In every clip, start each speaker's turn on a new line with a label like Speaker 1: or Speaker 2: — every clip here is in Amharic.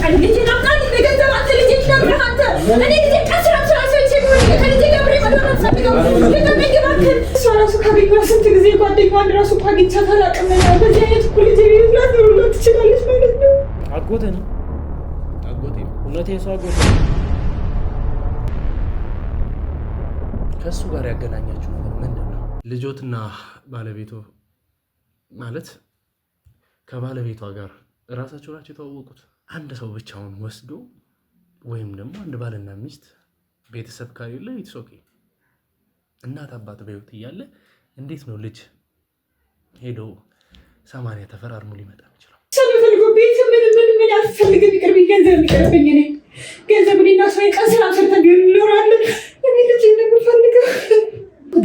Speaker 1: አለ ልጅ ናምጣል ለገንዘብ አንተ ልጅ ተምራንተ እኔ ልጅ ከስራ ከልጅ ገብሬ ማለት ነው ለተገባከን ሷራሱ ከቤት ስንት ጊዜ ጓደኛዋን ራሱ ቋግቻታ አላቀመና በዚህ አይነት ልጅ ይብላት ነው ትችላለች ማለት ነው
Speaker 2: አጎቴ ነው እውነቴ ሰው አጎቴ ከሱ ጋር ያገናኛችሁ ነገር ምንድነው ልጆትና ባለቤቱ ማለት ከባለቤቷ ጋር ራሳቸው ናቸው የተዋወቁት አንድ ሰው ብቻውን ወስዶ ወይም ደግሞ አንድ ባልና ሚስት ቤተሰብ ካለ ኢትስ ኦኬ እናት አባት በህይወት እያለ እንዴት ነው ልጅ ሄዶ 80 ተፈራርሞ ሊመጣ ይችላል
Speaker 1: ሰልፈልጎ ቤት ምን ያስፈልግ ቢቀርብ ገንዘብ ቢቀርብኝ እኔ ገንዘብ ሊና ሰው ቀስራ ሰርተን ይኖራል እኔ ልጅ እንደምፈልገው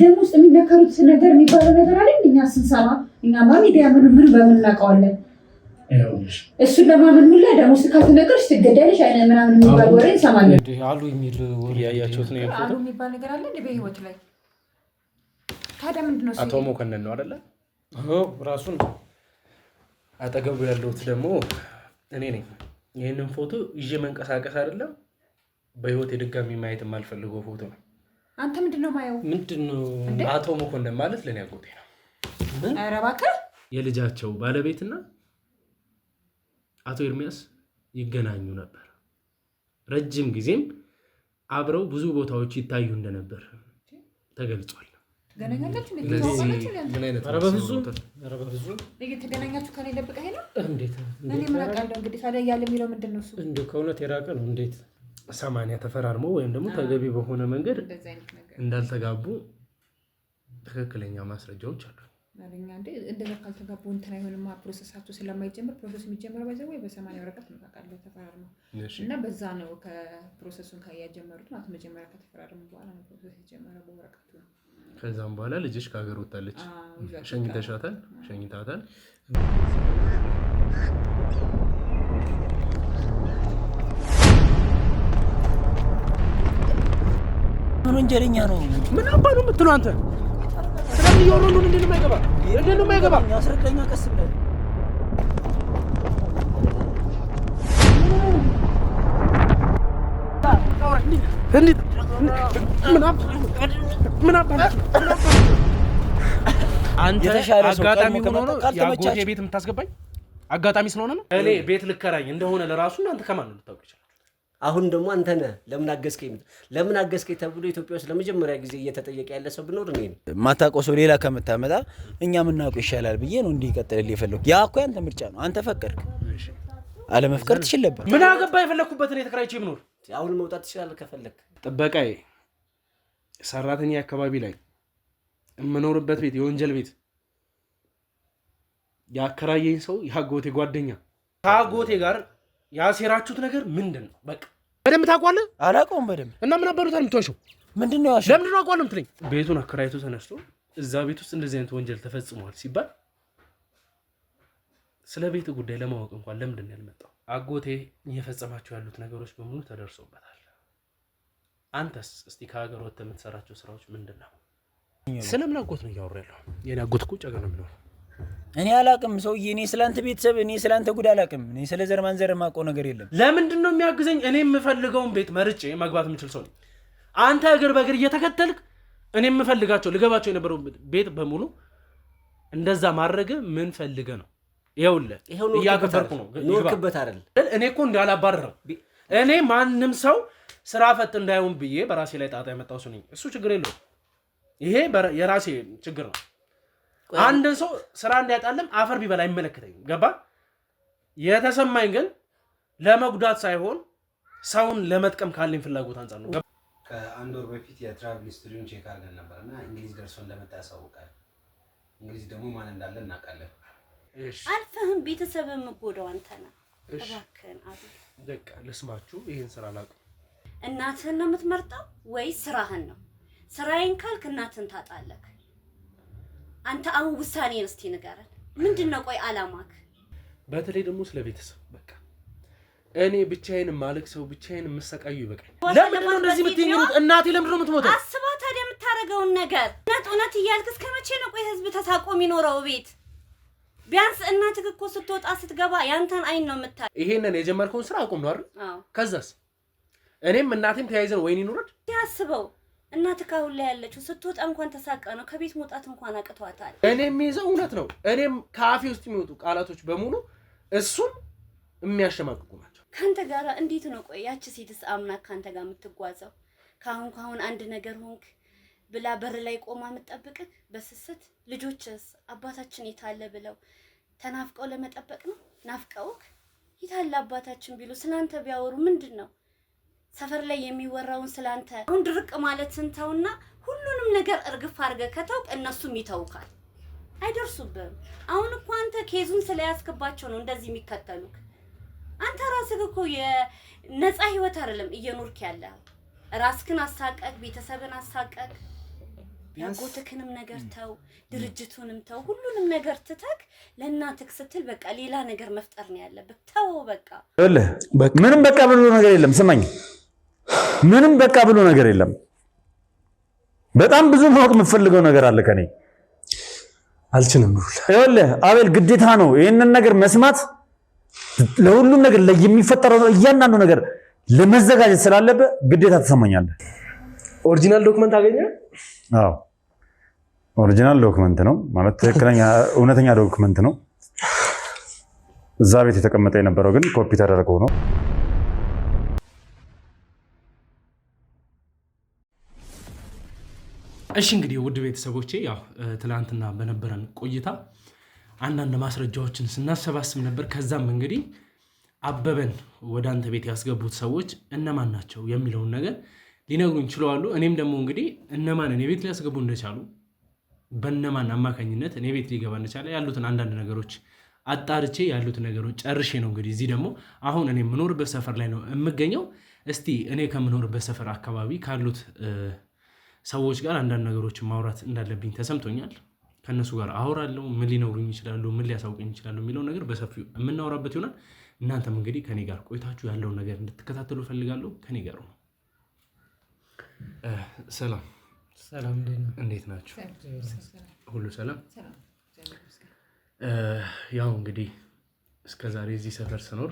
Speaker 1: ደም ውስጥ የሚነከሩት ነገር የሚባለው ነገር አለ እኛ ስንሰማ እኛማ ሚዲያ ምን በምናውቀዋለን እሱን ለማመን ሁላ ደም ውስጥ ካልተነገርሽ ትገደልሽ አይነ ምናምን የሚባል ወሬ እንሰማለን
Speaker 2: አሉ የሚል ወሬ ያያችሁት ነው
Speaker 1: አሉ የሚባል ነገር አለ እንደ በህይወት ላይ ታዲያ ምንድነው
Speaker 2: አቶ ሞከነን ነው አይደለ ራሱ ነው አጠገቡ ያለውት ደግሞ እኔ ነኝ ይሄንን ፎቶ ይዤ መንቀሳቀስ አይደለም በህይወት የድጋሚ ማየት የማልፈልገው ፎቶ ነው
Speaker 1: አንተ ምንድነው ማየው
Speaker 2: ምንድነው አቶ ሞከነን ማለት ለኔ አጎቴ ነው
Speaker 1: ኧረ እባክህ
Speaker 2: የልጃቸው ባለቤትና አቶ ኤርሚያስ ይገናኙ ነበር ረጅም ጊዜም አብረው ብዙ ቦታዎች ይታዩ እንደነበር ተገልጿል
Speaker 1: ገናኛችሁ ምን አይነት
Speaker 2: አረበብዙ
Speaker 1: ተገናኛችሁ ከኔ ደብቀህ ነው
Speaker 2: እንዴት
Speaker 1: እኔ ምን አውቃለሁ እንግዲህ ታዲያ ያለ የሚለው ምንድነው እሱ
Speaker 2: እንደው ከእውነት የራቀ ነው እንዴት 80 ተፈራርሞ ወይም ደግሞ ተገቢ በሆነ መንገድ እንዳልተጋቡ ትክክለኛ ማስረጃዎች አሉ
Speaker 1: ማለኛ እንደዛ ካልተጋቡ እንትን አይሆንም ፕሮሰሳቸው ስለማይጀምር ፕሮሰስ የሚጀምረው በዛው በ80 ወረቀት ነው ታውቃለህ ተፈራርሞ እና በዛ ነው ከፕሮሰሱን ካያጀመሩት ማለት መጀመሪያ ከተፈራረሙ በኋላ ነው ፕሮሰስ የጀመረው በወረቀቱ ነው
Speaker 2: ከዛም በኋላ ልጅሽ ከሀገር ወጣለች ሸኝታታል
Speaker 3: ወንጀለኛ ነው
Speaker 2: ምን አባሉ የምትለው አንተ ስለምን ይወሩሉ እንደምን የማይገባ
Speaker 3: ያስረዳኛ ቀስ ብለህ
Speaker 2: ምን አባሉ አንተ አጋጣሚ ሆኖ ነው ያጎቴ ቤት የምታስገባኝ አጋጣሚ ስለሆነ ነው እኔ ቤት ልከራኝ እንደሆነ ለራሱ አንተ ከማን ነው ልታውቅ ይችላል
Speaker 3: አሁን ደግሞ አንተ ነህ ለምን አገዝከኝ ተብሎ ኢትዮጵያ ውስጥ ለመጀመሪያ ጊዜ እየተጠየቀ ያለ ሰው ቢኖር እኔ ነኝ ማታውቀው ሰው ሌላ ከምታመጣ እኛ ምናውቀው ይሻላል ብዬ ነው እንዲህ ይቀጥልልኝ የፈለኩት ያ እኮ ያንተ ምርጫ ነው አንተ ፈቀድክ አለመፍቀድ ትችል ነበር
Speaker 2: ምን አገባ የፈለኩበት እኔ ተከራይቼ ብኖር
Speaker 3: አሁን መውጣት ትችላለህ ከፈለክ
Speaker 2: ጥበቃዬ ሰራተኛ አካባቢ ላይ የምኖርበት ቤት የወንጀል ቤት ያከራየኝ ሰው ያጎቴ ጓደኛ ታጎቴ ጋር ያሴራችሁት ነገር ምንድነው በቃ በደም ታቋለ
Speaker 3: አላቆም በደም
Speaker 2: እና ምን አባሩት አልምቷሽው
Speaker 3: ምንድነው ያሽ
Speaker 2: ለምን ነው አቋለም ትለኝ ቤቱን አከራይቶ ተነስቶ እዛ ቤት ውስጥ እንደዚህ አይነት ወንጀል ተፈጽሟል ሲባል ስለ ቤቱ ጉዳይ ለማወቅ እንኳን ለምንድን ነው ያልመጣው አጎቴ እየፈጸማቸው ያሉት ነገሮች በሙሉ ተደርሶበታል አንተስ እስቲ ከሀገር ወጥተህ የምትሰራቸው ስራዎች ምንድነው ስለምን አጎት ነው ያወራለው የኔ አጎት እኮ ጨገና ነው
Speaker 3: እኔ አላቅም ሰውዬ እኔ ስላንተ ቤተሰብ እኔ ስላንተ ጉድ አላቅም እኔ ስለ ዘር ማንዘር ማቆ ነገር የለም
Speaker 2: ለምንድን ነው የሚያግዘኝ እኔ የምፈልገውን ቤት መርጬ መግባት የምችል ሰው አንተ እግር በእግር እየተከተልክ እኔ የምፈልጋቸው ልገባቸው የነበረው ቤት በሙሉ እንደዛ ማድረግ ምን ፈልገ ነው ይኸውልህ እያከበርኩ ነው
Speaker 3: ኖርክበት አይደል
Speaker 2: እኔ እኮ እንዳላባረረው እኔ ማንም ሰው ስራ ፈት እንዳይሆን ብዬ በራሴ ላይ ጣጣ ያመጣው ሰው ነኝ እሱ ችግር የለው ይሄ የራሴ ችግር ነው አንድ ሰው ስራ እንዲያጣለም አፈር ቢበላ አይመለከተኝም ገባ የተሰማኝ ግን ለመጉዳት ሳይሆን ሰውን ለመጥቀም ካለኝ ፍላጎት አንፃር ነው
Speaker 4: ከአንድ ወር በፊት የትራቭል ሂስትሪውን ቼክ አድርገን ነበርና እንግሊዝ ደርሶ እንደመጣ ያሳውቃል እንግሊዝ ደግሞ ማን እንዳለ እናውቃለን
Speaker 2: እሺ
Speaker 5: አልፈህም ቤተሰብም ጎዳው አንተ ነህ እባክህን አብይ
Speaker 2: በቃ ልስማችሁ ይሄን ስራ ላቁ
Speaker 5: እናትህን ነው የምትመርጠው ወይ ስራህን ነው ስራዬን ካልክ እናትህን ታጣለህ አንተ አሁን ውሳኔን እስቲ ንገረን ምንድነው ቆይ አላማክ
Speaker 2: በተለይ ደግሞ ስለ ቤተሰብ በቃ እኔ ብቻዬን ማለቅ ሰው ብቻዬን መሰቃዩ ይበቃል ለምን ነው እንደዚህ የምትይኙት እናቴ ለምን ነው የምትሞተው
Speaker 5: አስባ ታዲያ የምታረገውን ነገር እውነት እያልክ እስከ መቼ ነው ቆይ ህዝብ ተሳቆ የሚኖረው ቤት ቢያንስ እናትህ እኮ ስትወጣ ስትገባ ያንተን አይን ነው የምታይ።
Speaker 2: ይሄንን የጀመርከውን ስራ አቁም ነው አይደል?
Speaker 5: አዎ።
Speaker 2: ከዛስ እኔም እናቴም ተያይዘን ወይኔ ኑረድ
Speaker 5: ያስበው እናትህ ካሁን ላይ ያለችው ስትወጣ እንኳን ተሳቃ ነው ከቤት መውጣት እንኳን አቅቷታል።
Speaker 2: እኔም የሚይዘው እውነት ነው። እኔም ከአፌ ውስጥ የሚወጡ ቃላቶች በሙሉ እሱን የሚያሸማቅቁ ናቸው።
Speaker 5: ካንተ ጋር እንዴት ነው ቆይ ያቺ ሴትስ አምና ካንተ ጋር የምትጓዘው? ካሁን አንድ ነገር ሆንክ ብላ በር ላይ ቆማ የምትጠብቅህ በስስት ልጆችስ አባታችን የታለ ብለው ተናፍቀው ለመጠበቅ ነው። ናፍቀውክ የታለ አባታችን ቢሉ ስላንተ ቢያወሩ ምንድን ነው ሰፈር ላይ የሚወራውን ስላንተ አሁን ድርቅ ማለት እንተውና ሁሉንም ነገር እርግፍ አድርገህ ከተውክ እነሱም ይተውካል፣ አይደርሱብህም። አሁን እኮ አንተ ኬዙን ስለያዝክባቸው ነው እንደዚህ የሚከተሉክ። አንተ ራስህ እኮ የነፃ ህይወት አይደለም እየኖርክ ያለው። ራስክን አሳቀቅ፣ ቤተሰብን አሳቀቅ፣ ያጎትክንም ነገር ተው፣ ድርጅቱንም ተው፣ ሁሉንም ነገር ትተክ ለእናትህ ስትል በቃ ሌላ ነገር መፍጠር ነው ያለብህ። ተው በቃ
Speaker 3: ምንም በቃ ብሎ ነገር የለም። ስማኝ፣ ምንም በቃ ብሎ ነገር የለም። በጣም ብዙ ማወቅ የምፈልገው ነገር አለ ከኔ።
Speaker 2: አልችልም።
Speaker 3: ይኸውልህ አቤል፣ ግዴታ ነው ይሄንን ነገር መስማት። ለሁሉም ነገር የሚፈጠረው እያንዳንዱ ነገር ለመዘጋጀት ስላለበት ግዴታ ተሰማኛለህ።
Speaker 2: ኦሪጂናል ዶክመንት አገኘ?
Speaker 3: አዎ ኦሪጂናል ዶክመንት ነው ማለት ትክክለኛ እውነተኛ ዶክመንት ነው። እዛ ቤት የተቀመጠ የነበረው ግን ኮፒ ተደርጎ ነው።
Speaker 2: እሺ እንግዲህ ውድ ቤተሰቦቼ ያው ትላንትና በነበረን ቆይታ አንዳንድ ማስረጃዎችን ስናሰባስብ ነበር። ከዛም እንግዲህ አበበን ወደ አንተ ቤት ያስገቡት ሰዎች እነማን ናቸው የሚለውን ነገር ሊነግሩኝ ችለዋል። እኔም ደግሞ እንግዲህ እነማን እኔ ቤት ሊያስገቡ እንደቻሉ በእነማን አማካኝነት እኔ ቤት ሊገባ እንደቻለ ያሉትን አንዳንድ ነገሮች አጣርቼ ያሉትን ነገሮች ጨርሼ ነው እንግዲህ እዚህ ደግሞ አሁን እኔ የምኖርበት ሰፈር ላይ ነው የምገኘው። እስቲ እኔ ከምኖርበት ሰፈር አካባቢ ካሉት ሰዎች ጋር አንዳንድ ነገሮችን ማውራት እንዳለብኝ ተሰምቶኛል። ከነሱ ጋር አወራለሁ። ምን ሊነግሩኝ ይችላሉ፣ ምን ሊያሳውቁኝ ይችላሉ የሚለው ነገር በሰፊው የምናወራበት ይሆናል። እናንተም እንግዲህ ከኔ ጋር ቆይታችሁ ያለውን ነገር እንድትከታተሉ ፈልጋለሁ። ከኔ ጋር ነው። ሰላም
Speaker 6: ሰላም፣
Speaker 2: እንዴት ናችሁ? ሁሉ ሰላም? ያው እንግዲህ እስከዛሬ እዚህ ሰፈር ስኖር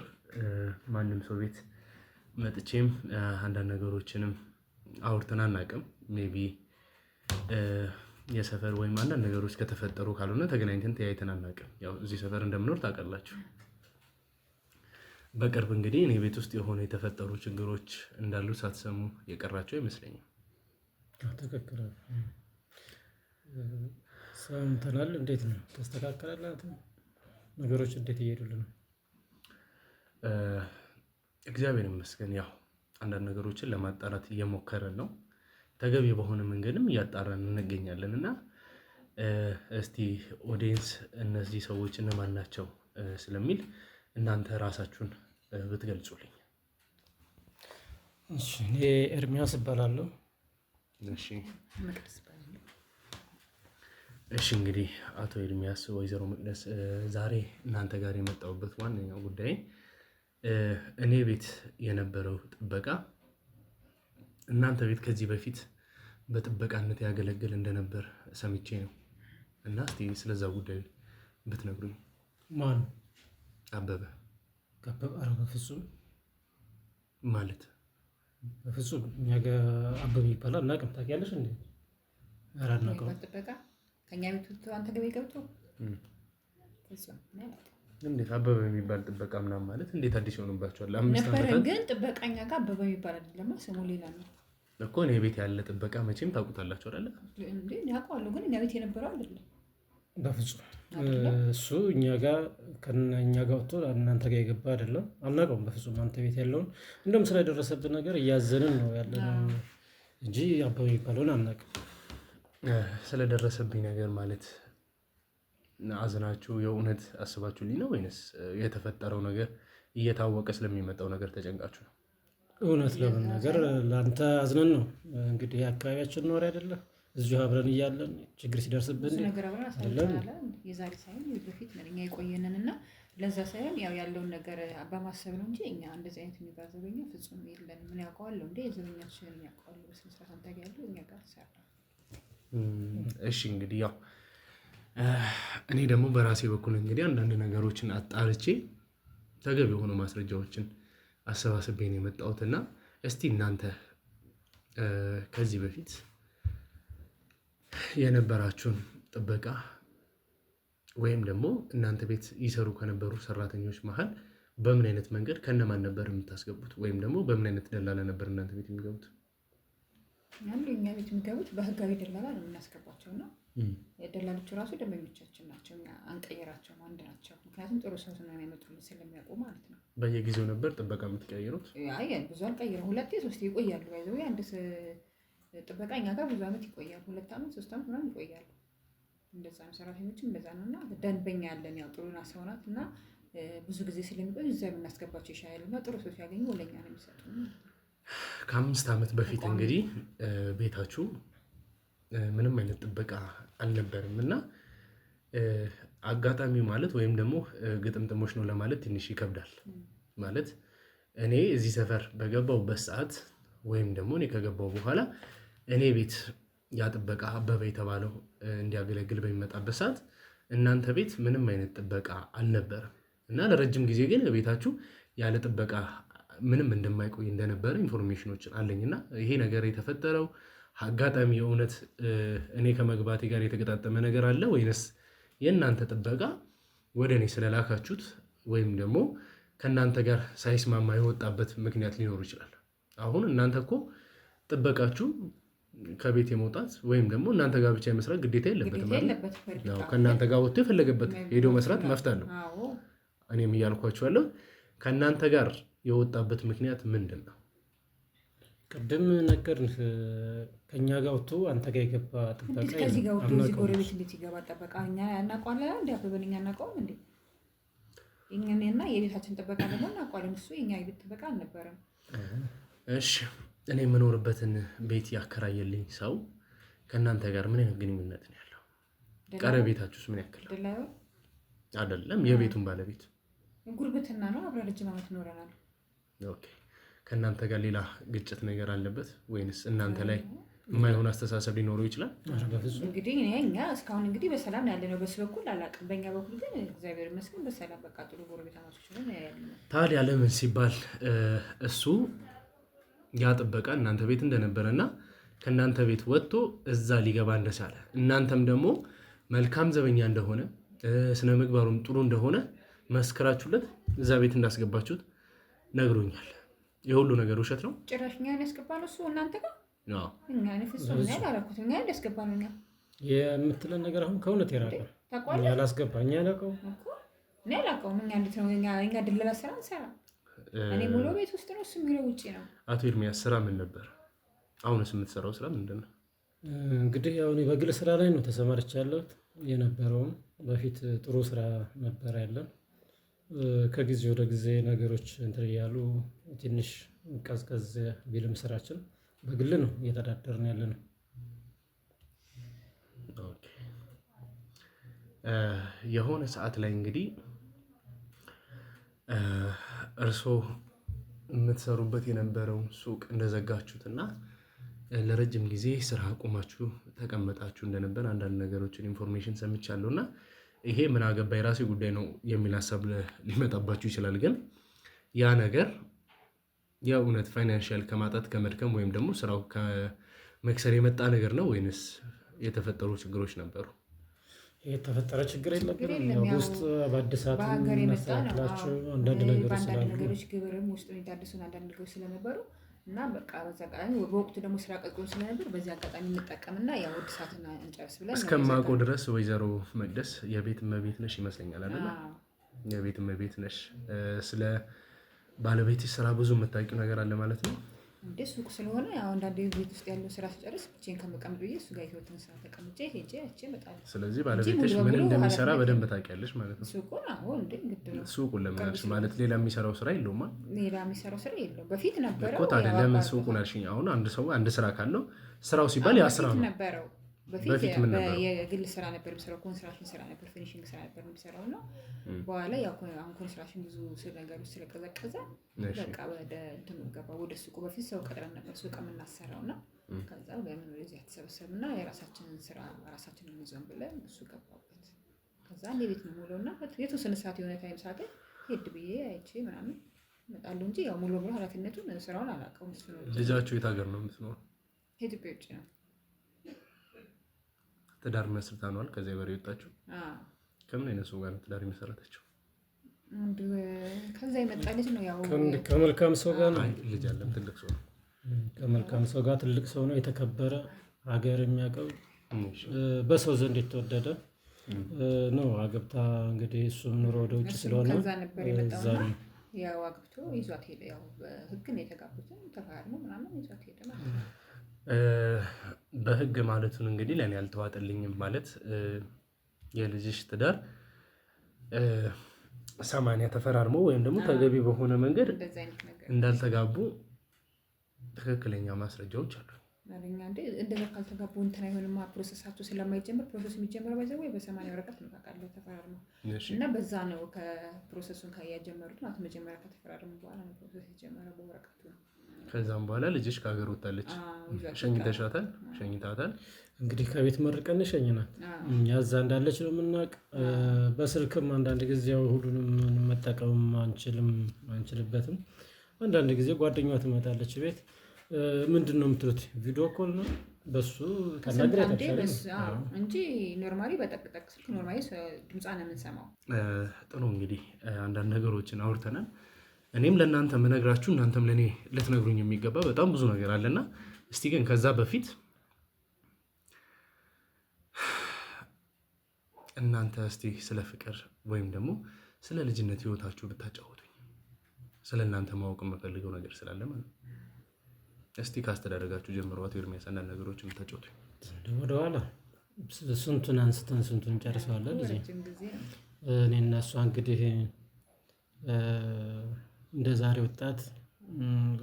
Speaker 2: ማንም ሰው ቤት መጥቼም አንዳንድ ነገሮችንም አውርተን አናውቅም። ሜቢ የሰፈር ወይም አንዳንድ ነገሮች ከተፈጠሩ ካልሆነ ተገናኝተን ተያይተን አናውቅም። ያው እዚህ ሰፈር እንደምኖር ታውቃላችሁ። በቅርብ እንግዲህ እኔ ቤት ውስጥ የሆነ የተፈጠሩ ችግሮች እንዳሉ ሳትሰሙ የቀራቸው አይመስለኝም።
Speaker 6: ትክክል። ሰምተናል። እንዴት ነው ተስተካከላላት? ነገሮች እንዴት እየሄዱልን ነው?
Speaker 2: እግዚአብሔር ይመስገን። ያው አንዳንድ ነገሮችን ለማጣራት እየሞከረን ነው። ተገቢ በሆነ መንገድም እያጣራን እንገኛለን እና እስቲ ኦዲየንስ እነዚህ ሰዎች እነማን ናቸው ስለሚል እናንተ ራሳችሁን ብትገልጹልኝ።
Speaker 6: እሺ፣ እኔ ኤርሚያስ እባላለሁ።
Speaker 2: እሺ እንግዲህ አቶ ኤርሚያስ፣ ወይዘሮ መቅደስ፣ ዛሬ እናንተ ጋር የመጣሁበት ዋነኛው ጉዳይ እኔ ቤት የነበረው ጥበቃ እናንተ ቤት ከዚህ በፊት በጥበቃነት ያገለግል እንደነበር ሰምቼ ነው እና እስቲ ስለዛ ጉዳይ ብትነግሩኝ።
Speaker 6: ማን?
Speaker 2: አበበ።
Speaker 6: ኧረ በፍጹም
Speaker 2: ማለት
Speaker 6: በፍጹም እኛ ጋር አበበ ይባላል እናውቅም። ታውቂያለሽ እንዴ? ኧረ አናውቅም።
Speaker 1: ጥበቃ ከኛ ቤት አንተ ገበያ ገብቶ
Speaker 2: እንዴት አበበ የሚባል ጥበቃ ምናምን ማለት እንዴት አዲስ ይሆንባቸዋል? አምስት ዓመታት
Speaker 1: ግን ጥበቃኛ ጋር አበበ የሚባል አይደለም፣ ስሙ ሌላ ነው
Speaker 2: እኮ። እኔ ቤት ያለ ጥበቃ መቼም ታውቁታላችሁ አይደለ?
Speaker 1: እንዴ ያውቀዋለሁ፣ ግን እኛ ቤት የነበረው አይደለም።
Speaker 6: በፍጹም እሱ እኛ ጋር ከእኛ ጋር ወጥቶ እናንተ ጋር የገባ አይደለም። አናውቀውም በፍጹም አንተ ቤት ያለውን። እንደውም ስለደረሰብን ነገር እያዘንን ነው ያለነው እንጂ አበበ የሚባለውን አናውቅም።
Speaker 2: ስለደረሰብኝ ነገር ማለት አዝናችሁ የእውነት አስባችሁልኝ ነው ወይንስ የተፈጠረው ነገር እየታወቀ ስለሚመጣው ነገር ተጨንቃችሁ ነው?
Speaker 6: እውነት ለመናገር ለአንተ አዝነን ነው። እንግዲህ የአካባቢያችን ኖር አይደለም እዚሁ አብረን እያለን ችግር ሲደርስብን
Speaker 1: ነገር አብረን አሳልፈናል። የዛሬ ሳይሆን በፊት ነው እኛ የቆየንን እና ለዛ ሳይሆን ያው ያለውን ነገር በማሰብ ነው እንጂ እኛ እንደዚህ አይነት የሚባል ዘበኛ ፍጹም የለን። ምን ያውቀዋለሁ እንዴ? የዘበኛችንን ያውቀዋለሁ በስነ ስርዓት አንተ ጋር ያለው እኛ ጋር ሰራ።
Speaker 2: እሺ እንግዲህ ያው እኔ ደግሞ በራሴ በኩል እንግዲህ አንዳንድ ነገሮችን አጣርቼ ተገቢ የሆኑ ማስረጃዎችን አሰባስቤ ነው የመጣሁትና እስቲ እናንተ ከዚህ በፊት የነበራችሁን ጥበቃ ወይም ደግሞ እናንተ ቤት ይሰሩ ከነበሩ ሰራተኞች መሀል በምን አይነት መንገድ ከነማን ነበር የምታስገቡት? ወይም ደግሞ በምን አይነት ደላላ ነበር እናንተ ቤት የሚገቡት?
Speaker 1: እኛ ቤት የሚገቡት በህጋዊ ደላላ ነው የምናስገባቸው እና ደላሎቹ ራሱ ደንበኞቻችን ናቸው። እኛ አንቀይራቸውም፣ አንድ ናቸው። ምክንያቱም ጥሩ ሰው ነው የሚያመጡልን ስለሚያውቁ ማለት ነው።
Speaker 2: በየጊዜው ነበር ጥበቃ የምትቀይሩት?
Speaker 1: አይ ብዙ አልቀይርም። 2-3 ይቆያሉ። ባይዘው አንድ ጥበቃ እኛ ጋር ብዙ አመት ይቆያሉ። 2 አመት 3 አመት ምናምን ይቆያሉ። እንደዛ ነው። ሰራተኞችም እንደዛ ነውና ደንበኛ ያለን ያው ጥሩና ሰው ናት እና ብዙ ጊዜ ስለሚቆይ እዛ የምናስገባቸው ይሻላልና ጥሩ ሰው ሲያገኙ ወለኛ ነው የሚሰጡን።
Speaker 2: ከ5 አመት በፊት እንግዲህ ቤታችሁ ምንም አይነት ጥበቃ አልነበርም እና አጋጣሚ ማለት ወይም ደግሞ ግጥምጥሞች ነው ለማለት ትንሽ ይከብዳል። ማለት እኔ እዚህ ሰፈር በገባሁበት ሰዓት ወይም ደግሞ እኔ ከገባሁ በኋላ እኔ ቤት ያ ጥበቃ አበበ የተባለው እንዲያገለግል በሚመጣበት ሰዓት እናንተ ቤት ምንም አይነት ጥበቃ አልነበረም እና ለረጅም ጊዜ ግን ቤታችሁ ያለ ጥበቃ ምንም እንደማይቆይ እንደነበረ ኢንፎርሜሽኖችን አለኝና ይሄ ነገር የተፈጠረው አጋጣሚ የእውነት እኔ ከመግባቴ ጋር የተገጣጠመ ነገር አለ ወይንስ የእናንተ ጥበቃ ወደ እኔ ስለላካችሁት ወይም ደግሞ ከእናንተ ጋር ሳይስማማ የወጣበት ምክንያት ሊኖር ይችላል? አሁን እናንተ እኮ ጥበቃችሁ ከቤት የመውጣት ወይም ደግሞ እናንተ ጋር ብቻ የመስራት ግዴታ የለበትም ማለት ነው። ከእናንተ ጋር ወጥቶ የፈለገበት ሄዶ መስራት መፍታት ነው። እኔም እያልኳችሁ ያለው ከእናንተ ጋር የወጣበት ምክንያት ምንድን ነው?
Speaker 6: ቅድም ነገርን ከኛ ጋር ወጥቶ አንተ ጋር የገባ ጥበቃ
Speaker 1: ከዚህ ጋር ወጥቶ እዚህ ጎረቤት እንዴት ይገባ ጥበቃ? እኛ እናውቀዋለን እንዴ? አበበን እኛ እናውቀውም እንዴ? እኛና የቤታችን ጥበቃ ደግሞ እናውቀዋለን። እሱ የኛ የቤት ጥበቃ አልነበረም።
Speaker 2: እሺ እኔ የምኖርበትን ቤት ያከራየልኝ ሰው ከእናንተ ጋር ምን አይነት ግንኙነት ነው ያለው? ቀረቤታችሁስ ምን ያክል? አይደለም የቤቱን ባለቤት
Speaker 1: ጉርብትና ነው። አብረን ረጅም ዓመት ኖረናል።
Speaker 2: ኦኬ ከእናንተ ጋር ሌላ ግጭት ነገር አለበት ወይንስ እናንተ ላይ የማይሆን አስተሳሰብ ሊኖረው ይችላል?
Speaker 1: እንግዲህ እኛ እስካሁን እንግዲህ በሰላም ያለነው በሱ በኩል አላውቅም። በእኛ በኩል ግን እግዚአብሔር ይመስገን በሰላም በቃ ጥሩ ጎረቤታማቾች ነን ያለነው።
Speaker 2: ታዲያ ለምን ሲባል እሱ ያ ጥበቃ እናንተ ቤት እንደነበረና ከእናንተ ቤት ወጥቶ እዛ ሊገባ እንደቻለ እናንተም ደግሞ መልካም ዘበኛ እንደሆነ ስነ ምግባሩም ጥሩ እንደሆነ መስከራችሁለት እዛ ቤት እንዳስገባችሁት ነግሮኛል። የሁሉ ነገር ውሸት ነው?
Speaker 1: ጭራሽ እኛን ያስገባነው እሱ እናንተ ጋር ነው። እኛን ፍጹም ነው ያላልኩት። እኛን ያስገባነው እኛ
Speaker 6: የምትለን ነገር አሁን ከእውነት የራቀ እኛ አላስገባ እኛ አላውቀው
Speaker 1: እኮ እኔ አላውቀውም። እኛ እንዴት ነው እኛ ድለላ ስራ እንሰራ? እኔ ሙሉ ቤት ውስጥ ነው፣ እሱ የሚለው ውጪ ነው።
Speaker 2: አቶ ኤርሚያስ ስራ ምን ነበር? አሁንስ የምትሰራው ስራ ምንድን ነው?
Speaker 6: እንግዲህ አሁን በግል ስራ ላይ ነው ተሰማርቼ ያለሁት። የነበረውም በፊት ጥሩ ስራ ነበር ያለን። ከጊዜ ወደ ጊዜ ነገሮች እንትን እያሉ ትንሽ ቀዝቀዝ ቢልም ስራችን በግል ነው እየተዳደርን ያለ ነው።
Speaker 2: የሆነ ሰዓት ላይ እንግዲህ እርስዎ የምትሰሩበት የነበረውን ሱቅ እንደዘጋችሁትና ለረጅም ጊዜ ስራ አቁማችሁ ተቀመጣችሁ እንደነበር አንዳንድ ነገሮችን ኢንፎርሜሽን ሰምቻለሁ እና ይሄ ምን አገባ የራሴ ጉዳይ ነው የሚል ሀሳብ ሊመጣባችሁ ይችላል። ግን ያ ነገር የእውነት ፋይናንሻል ከማጣት ከመድከም ወይም ደግሞ ስራው ከመክሰር የመጣ ነገር ነው ወይንስ የተፈጠሩ ችግሮች ነበሩ?
Speaker 6: የተፈጠረ ችግር የለም። ውስጥ በአዲሳት እናስተካክላቸው አንዳንድ ነገሮች ስላሉ
Speaker 1: ነገሮች ግብርም ውስጥ የሚታደሱን አንዳንድ ነገሮች ስለነበሩ እና በቃ በዛ አጋጣሚ በወቅቱ ደግሞ ስራ ቀጥሎ ስለነበር በዚህ አጋጣሚ እንጠቀምና ያው እድሳትና እንጨርስ ብለን
Speaker 2: እስከማውቀው ድረስ ወይዘሮ መቅደስ የቤት እመቤት ነሽ ይመስለኛል አይደል? የቤት እመቤት ነሽ። ስለ ባለቤትሽ ስራ ብዙ የምታውቂው ነገር አለ ማለት ነው?
Speaker 1: እንደ ሱቅ ስለሆነ ያው አንዳንዴ ቤት ውስጥ ያለው ስራ ስጨርስ ብቻዬን ከመቀመጥ ብዬ እሱ ጋር ህይወትን ስራ ተቀምጬ ሄጄ እመጣለሁ።
Speaker 2: ስለዚህ ባለቤትሽ ምን እንደሚሰራ በደንብ ታውቂያለሽ ማለት ነው?
Speaker 1: ሱቁን አሁን እንደ ግድ ነው።
Speaker 2: ሱቁን ለምን አልሽ? ማለት ሌላ የሚሰራው ስራ የለውም?
Speaker 1: ሌላ የሚሰራው ስራ የለውም። በፊት ነበረው
Speaker 2: እኮ። ታዲያ ለምን ሱቁን አልሽኝ? አሁን አንድ ሰው አንድ ስራ ካለው ስራው ሲባል ያ ስራ ነው
Speaker 1: ነበረው። በፊት የግል ስራ ነበር የሚሰራው፣ ኮንስትራክሽን ስራ ነበር፣ ፊኒሺንግ ስራ ነበር የሚሰራው እና በኋላ ያው አሁን ኮንስትራክሽን ብዙ ነገሮች ስለቀዘቀዘ በቃ ወደ እንትኑ ገባ፣ ወደ ሱቁ። በፊት ሰው ቀጥረን ነበር ሱቅ የምናሰራው እና ከዛ ለምን ወደዚህ ተሰበሰብና የራሳችንን ስራ ራሳችንን ይዘን ብለን እሱ ገባበት። ከዛ እኔ ቤት ነው ሙሉና የተወሰነ ሰዓት የሆነ ታይም ሰዓት ሄድ ብዬ አይቼ ምናምን እመጣለሁ እንጂ ያው ሙሉ ብሎ ኃላፊነቱን ስራውን አላውቀውም። እሱ ነው።
Speaker 2: ልጃችሁ የት ሀገር ነው የምትኖረው?
Speaker 1: ኢትዮጵያ ውጭ ነው።
Speaker 2: ትዳር መስርታ ነዋል ከዚያ ጋር የወጣችሁ? ከምን አይነት ሰው ጋር ነው ትዳር የመሰረተችው?
Speaker 1: ከዛ የመጣ ልጅ ነው። ያው
Speaker 6: ከመልካም ሰው ጋር ነው።
Speaker 2: ልጅ አለም ትልቅ ሰው ነው።
Speaker 6: ከመልካም ሰው ጋር ትልቅ ሰው ነው። የተከበረ ሀገር የሚያውቀው በሰው ዘንድ የተወደደ ነው። አገብታ እንግዲህ እሱም ኑሮ ወደ ውጭ ስለሆነ
Speaker 1: ከዛ ነበር የመጣው። ያው አግብቶ ይዟት ሄደ። ያው በህግ ነው የተጋቡትን ተፈራርሞ ምናምን ይዟት ሄደ ማለት ነው።
Speaker 2: በህግ ማለቱን እንግዲህ ለእኔ አልተዋጠልኝም። ማለት የልጅሽ ትዳር 80 ተፈራርመው ወይም ደግሞ ተገቢ በሆነ መንገድ እንዳልተጋቡ ትክክለኛ ማስረጃዎች አሉ።
Speaker 1: ማለኛ እንደ እንደዛ ካልተጋቡ እንትን አይሆንማ። ፕሮሰሳቸው ስለማይጀምር ፕሮሰስ የሚጀምረው ባይዘው ወይ በ80 ወረቀት ነው ታውቃለህ፣ ተፈራርመው እና በዛ ነው ከፕሮሰሱን ካያጀመሩት ማለት መጀመሪያ ከተፈራረሙ በኋላ ነው ፕሮሰስ የጀመረው በወረቀቱ ነው።
Speaker 2: ከዛም በኋላ ልጅሽ ከሀገር ወጣለች። ሸኝተሻታል? ሸኝታታል?
Speaker 6: እንግዲህ ከቤት መርቀን ሸኝናት። እኛ እዛ እንዳለች ነው የምናውቅ። በስልክም አንዳንድ ጊዜ ያው ሁሉንም መጠቀም አንችልበትም። አንዳንድ ጊዜ ጓደኛዋ ትመጣለች ቤት። ምንድን ነው የምትሉት? ቪዲዮ ኮል ነው በሱ
Speaker 1: ተናግረታለች እንጂ ኖርማሊ በጠቅጠቅ ስልክ ኖርማሊ ድምጿን የምንሰማው።
Speaker 2: ጥሩ እንግዲህ አንዳንድ ነገሮችን አውርተናል። እኔም ለእናንተ የምነግራችሁ እናንተም ለእኔ ልትነግሩኝ የሚገባ በጣም ብዙ ነገር አለና እስቲ ግን ከዛ በፊት እናንተ እስቲ ስለ ፍቅር ወይም ደግሞ ስለ ልጅነት ህይወታችሁ ብታጫወቱኝ፣ ስለ እናንተ ማወቅ የምፈልገው ነገር ስላለ ማለት ነው። እስቲ ካስተዳደጋችሁ ጀምሮ አቶ ኤርሚያስ አንዳንድ ነገሮችን ብታጫወቱኝ።
Speaker 6: ወደኋላ ስንቱን አንስተን ስንቱን ጨርሰዋለን። እኔ እና እሷ እንግዲህ እንደ ዛሬ ወጣት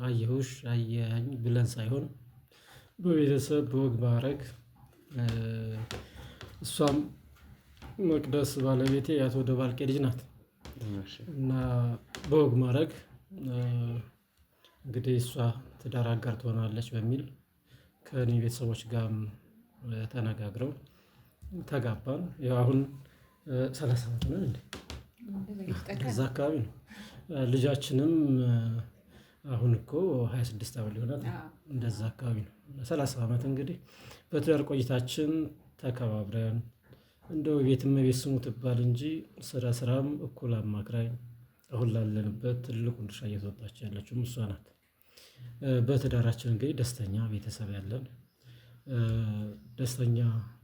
Speaker 6: አየሁሽ አየኸኝ ብለን ሳይሆን በቤተሰብ በወግ ማዕረግ እሷም መቅደስ ባለቤቴ የአቶ ደባልቄ ልጅ ናት እና በወግ ማዕረግ እንግዲህ እሷ ትዳር አጋር ትሆናለች በሚል ከእኔ ቤተሰቦች ጋር ተነጋግረው ተጋባን። ያው አሁን 30 ዓመት ነው እንዴ? እዛ አካባቢ ነው። ልጃችንም አሁን እኮ 26 ዓመት ሊሆናት እንደዛ አካባቢ ነው። 30 ዓመት እንግዲህ በትዳር ቆይታችን ተከባብረን እንደው ቤትም ቤት ስሙ ትባል እንጂ ስራም እኩል አማክራኝ አሁን ላለንበት ትልቁን ድርሻ እየተወጣች ያለችው እሷ ናት። በትዳራችን እንግዲህ ደስተኛ ቤተሰብ ያለን ደስተኛ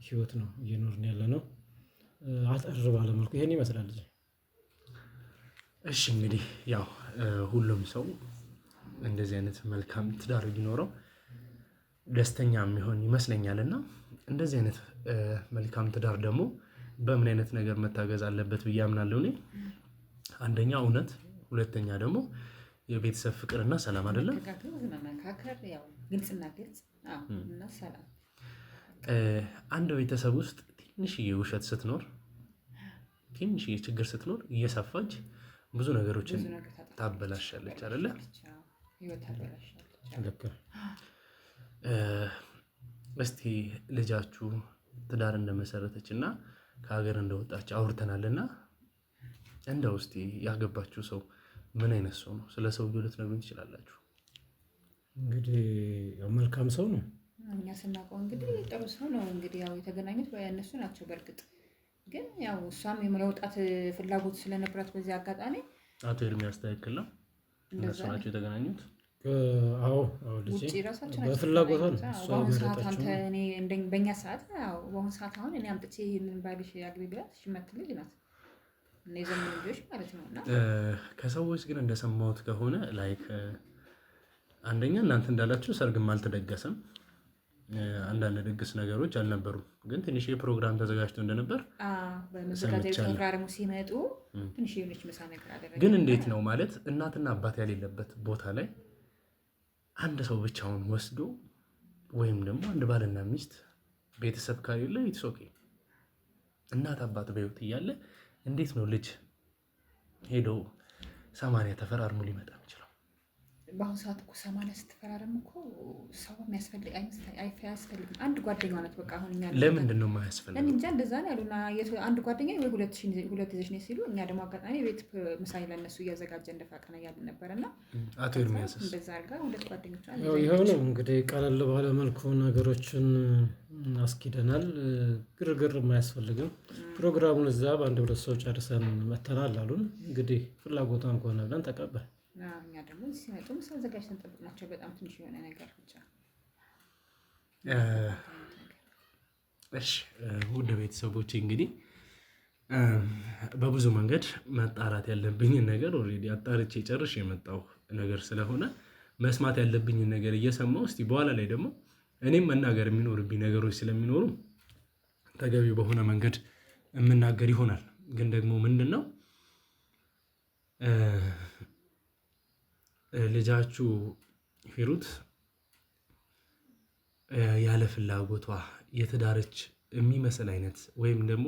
Speaker 6: ህይወት ነው እየኖርን ያለ ነው። አጠር ባለ መልኩ ይሄን ይመስላል ልጅ።
Speaker 2: እሺ እንግዲህ ያው ሁሉም ሰው እንደዚህ አይነት መልካም ትዳር ቢኖረው ደስተኛ የሚሆን ይመስለኛልና እንደዚህ አይነት መልካም ትዳር ደግሞ በምን አይነት ነገር መታገዝ አለበት ብዬ አምናለሁ እኔ። አንደኛ እውነት፣ ሁለተኛ ደግሞ የቤተሰብ ፍቅርና ሰላም አይደለም። አንድ ቤተሰብ ውስጥ ትንሽዬ ውሸት ስትኖር፣ ትንሽዬ ችግር ስትኖር እየሰፋች ብዙ ነገሮችን ታበላሻለች አይደለ? እስቲ ልጃችሁ ትዳር እንደመሰረተች እና ከሀገር እንደወጣች አውርተናልና እንደው እስቲ ያገባችሁ ሰው ምን አይነት ሰው ነው? ስለ ሰውዬው ልትነግሩኝ ትችላላችሁ?
Speaker 6: እንግዲህ ያው መልካም ሰው ነው።
Speaker 1: እኛ ስናውቀው እንግዲህ ጥሩ ሰው ነው። እንግዲህ ያው የተገናኙት በእነሱ ናቸው። በእርግጥ ግን ያው እሷም የመውጣት ፍላጎት ስለነበራት በዚህ አጋጣሚ
Speaker 2: አቶ ኤርሚያስ ትክክል ነው። እነሱ ናቸው የተገናኙት።
Speaker 6: አዎ ልጅ በፍላጎቷ ነው።
Speaker 1: በአሁኑ ሰዓት አንተ እኔ በእኛ ሰዓት በአሁኑ ሰዓት አሁን እኔ አምጥቼ ይህንን ባልሽ አግቢ ብላት ሽመትልጅ ናት እና የዘመኑ ልጆች ማለት ነው። እና
Speaker 2: ከሰዎች ግን እንደሰማሁት ከሆነ ላይክ አንደኛ እናንተ እንዳላችሁ ሰርግም አልተደገሰም፣ አንዳንድ ድግስ ነገሮች አልነበሩም። ግን ትንሽ የፕሮግራም ተዘጋጅቶ እንደነበር
Speaker 1: በመዘጋጀት ፕሮግራሙ ሲመጡ ትንሽ የሆነች ምሳ ነገር አደረገ።
Speaker 2: ግን እንዴት ነው ማለት እናትና አባት ያሌለበት ቦታ ላይ አንድ ሰው ብቻውን ወስዶ ወይም ደግሞ አንድ ባልና ሚስት ቤተሰብ ካሌለ ኢትስ ኦኬ። እናት አባት በህይወት እያለ እንዴት ነው ልጅ ሄዶ 80 ተፈራርሞ ሊመጣ የሚችለው?
Speaker 1: በአሁኑ ሰዓት እኮ 80 ስትፈራረም እኮ ሰው አያስፈልግም። አንድ ጓደኛ ናት በቃ። አሁን እኛ
Speaker 2: ለምንድን ነው የማያስፈልገው?
Speaker 1: ለምን እንጃ እንደዛ ነው ያሉና አንድ ጓደኛ ወይ ሁለት ይዘሽ ነሽ ሲሉ እኛ ደግሞ አጋጣሚ ቤት ምሳሌ ለነሱ እያዘጋጀ እንደፋቀና ያልን ነበርና
Speaker 2: አቶ ኤርሚያስ
Speaker 1: እንደዛ አድርጋ ሁለት ጓደኞች አሉ።
Speaker 6: ያው ይኸው ነው እንግዲህ ቀለል ባለ መልኩ ነገሮችን አስኪደናል። ግርግር የማያስፈልግም። ፕሮግራሙን እዛ በአንድ ሁለት ሰው ጨርሰን መተናል አሉን። እንግዲህ ፍላጎቷም ከሆነ ብለን ተቀበል።
Speaker 1: እኛ ደግሞ ሲመጡ ምሳ አዘጋጅተን ጠብቅናቸው። በጣም ትንሽ የሆነ ነገር ብቻ።
Speaker 2: እሺ ውድ ቤተሰቦቼ እንግዲህ በብዙ መንገድ መጣራት ያለብኝን ነገር ኦልሬዲ አጣርቼ ጨርሼ የመጣው ነገር ስለሆነ መስማት ያለብኝን ነገር እየሰማሁ እስቲ በኋላ ላይ ደግሞ እኔም መናገር የሚኖርብኝ ነገሮች ስለሚኖሩ ተገቢ በሆነ መንገድ የምናገር ይሆናል። ግን ደግሞ ምንድነው ልጃችሁ ሂሩት ያለ ፍላጎቷ የተዳረች የሚመስል አይነት ወይም ደግሞ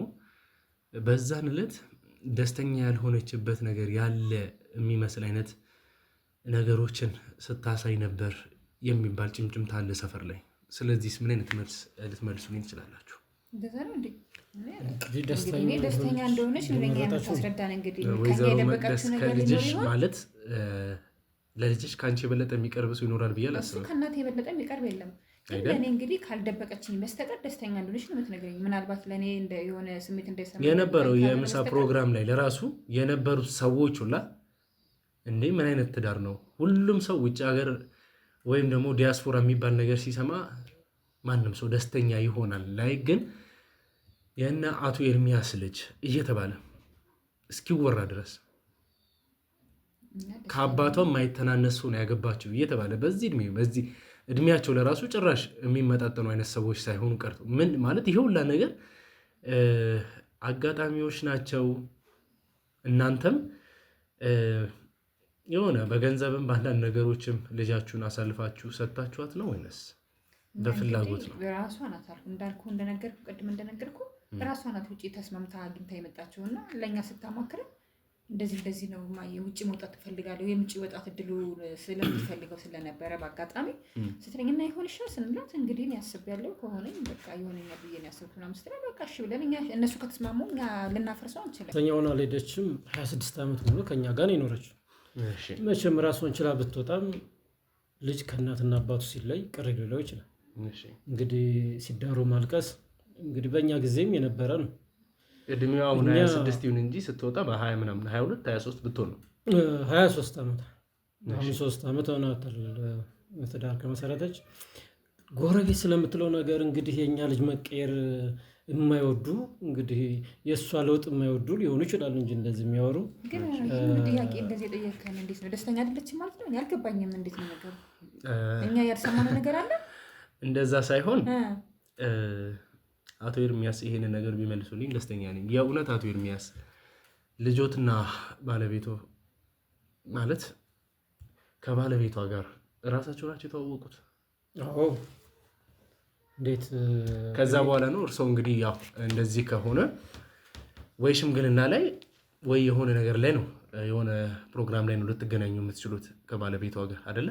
Speaker 2: በዛን ዕለት ደስተኛ ያልሆነችበት ነገር ያለ የሚመስል አይነት ነገሮችን ስታሳይ ነበር የሚባል ጭምጭምታ አለ ሰፈር ላይ። ስለዚህ ምን አይነት መልስ ልትመልሱልኝ ትችላላችሁ?
Speaker 1: እንደዛ ነው እንዴ?
Speaker 6: ደስተኛ
Speaker 1: እንደሆነች ለኛ የምታስረዳን እንግዲህ
Speaker 2: ወይዘሮ መቅደስ ከልጅሽ ማለት ለልጅሽ ከአንቺ የበለጠ የሚቀርብ ሰው ይኖራል ብዬ አላስብም።
Speaker 1: ከእናቴ የበለጠ የሚቀርብ የለም። ለእኔ እንግዲህ ካልደበቀችኝ በስተቀር ደስተኛ እንደሆነች ነው የምትነግረኝ። ምናልባት ለእኔ የሆነ ስሜት እንዳይሰማ
Speaker 2: የነበረው የምሳ ፕሮግራም ላይ ለራሱ የነበሩት ሰዎች ሁላ እንዴ ምን አይነት ትዳር ነው? ሁሉም ሰው ውጭ ሀገር ወይም ደግሞ ዲያስፖራ የሚባል ነገር ሲሰማ ማንም ሰው ደስተኛ ይሆናል። ላይ ግን የእነ አቶ ኤርሚያስ ልጅ እየተባለ እስኪወራ ድረስ ከአባቷ የማይተናነሱ ነው ያገባቸው እየተባለ በዚህ እድሜያቸው ለራሱ ጭራሽ የሚመጣጠኑ አይነት ሰዎች ሳይሆኑ ቀርቶ ምን ማለት ይሄ ሁላ ነገር አጋጣሚዎች ናቸው። እናንተም የሆነ በገንዘብም በአንዳንድ ነገሮችም ልጃችሁን አሳልፋችሁ ሰጥታችኋት ነው ወይንስ በፍላጎት ነው?
Speaker 1: ራሷ ናት አልኩ ቅድም እንደነገርኩ ራሷ ናት ውጭ ተስማምታ አግኝታ የመጣችውና ለእኛ ስታማክረን እንደዚህ ነው የውጭ መውጣት ትፈልጋለሁ የውጭ ወጣት እድሉ ስለምትፈልገው ስለነበረ በአጋጣሚ ስትለኝና ይሆንሻል ስንላት እንግዲህ ያስባለሁ ከሆነ በቃ ይሆነኛል ብዬ ነው ያሰብኩት ምናምን ስትል በቃ እሺ ብለን እኛ እነሱ ከተስማሙ እኛ ልናፈርሰው አንችልም።
Speaker 6: ተኛውና አልሄደችም። 26 ዓመት ሙሉ ከኛ ጋር ነው የኖረችው። መቼም ራሷን ችላ ብትወጣም ልጅ ከእናትና አባቱ ሲለይ ቅር ሊለው ይችላል። እንግዲህ ሲዳሩ ማልቀስ እንግዲህ በእኛ ጊዜም የነበረ ነው።
Speaker 2: እድሜዋ አሁን 26 ይሁን እንጂ ስትወጣ በ20 ምናምን 22 23 ብትሆን ነው
Speaker 6: 23 ዓመት አሁን 3 ዓመት ሆኗታል ትዳር ከመሰረተች። ጎረቤት ስለምትለው ነገር እንግዲህ የኛ ልጅ መቀየር የማይወዱ እንግዲህ የእሷ ለውጥ የማይወዱ ሊሆኑ ይችላሉ እንጂ እንደዚህ የሚያወሩ
Speaker 1: ግን ጥያቄ እንደዚህ የጠየቅከን እንዴት ነው ደስተኛ አይደለችም ማለት ነው? ያልገባኝም እንዴት ነው ነገሩ? እኛ ያልሰማነው ነገር አለ
Speaker 2: እንደዛ ሳይሆን አቶ ኤርሚያስ ይሄንን ነገር ቢመልሱልኝ ደስተኛ ነኝ። የእውነት አቶ ኤርሚያስ ልጆትና ባለቤቱ ማለት ከባለቤቷ ጋር እራሳቸው ናቸው የተዋወቁት?
Speaker 6: አዎ። እንዴት
Speaker 2: ከዛ በኋላ ነው እርሶ እንግዲህ ያው እንደዚህ ከሆነ ወይ ሽምግልና ላይ ወይ የሆነ ነገር ላይ ነው የሆነ ፕሮግራም ላይ ነው ልትገናኙ የምትችሉት ከባለቤቷ ጋር አይደለ?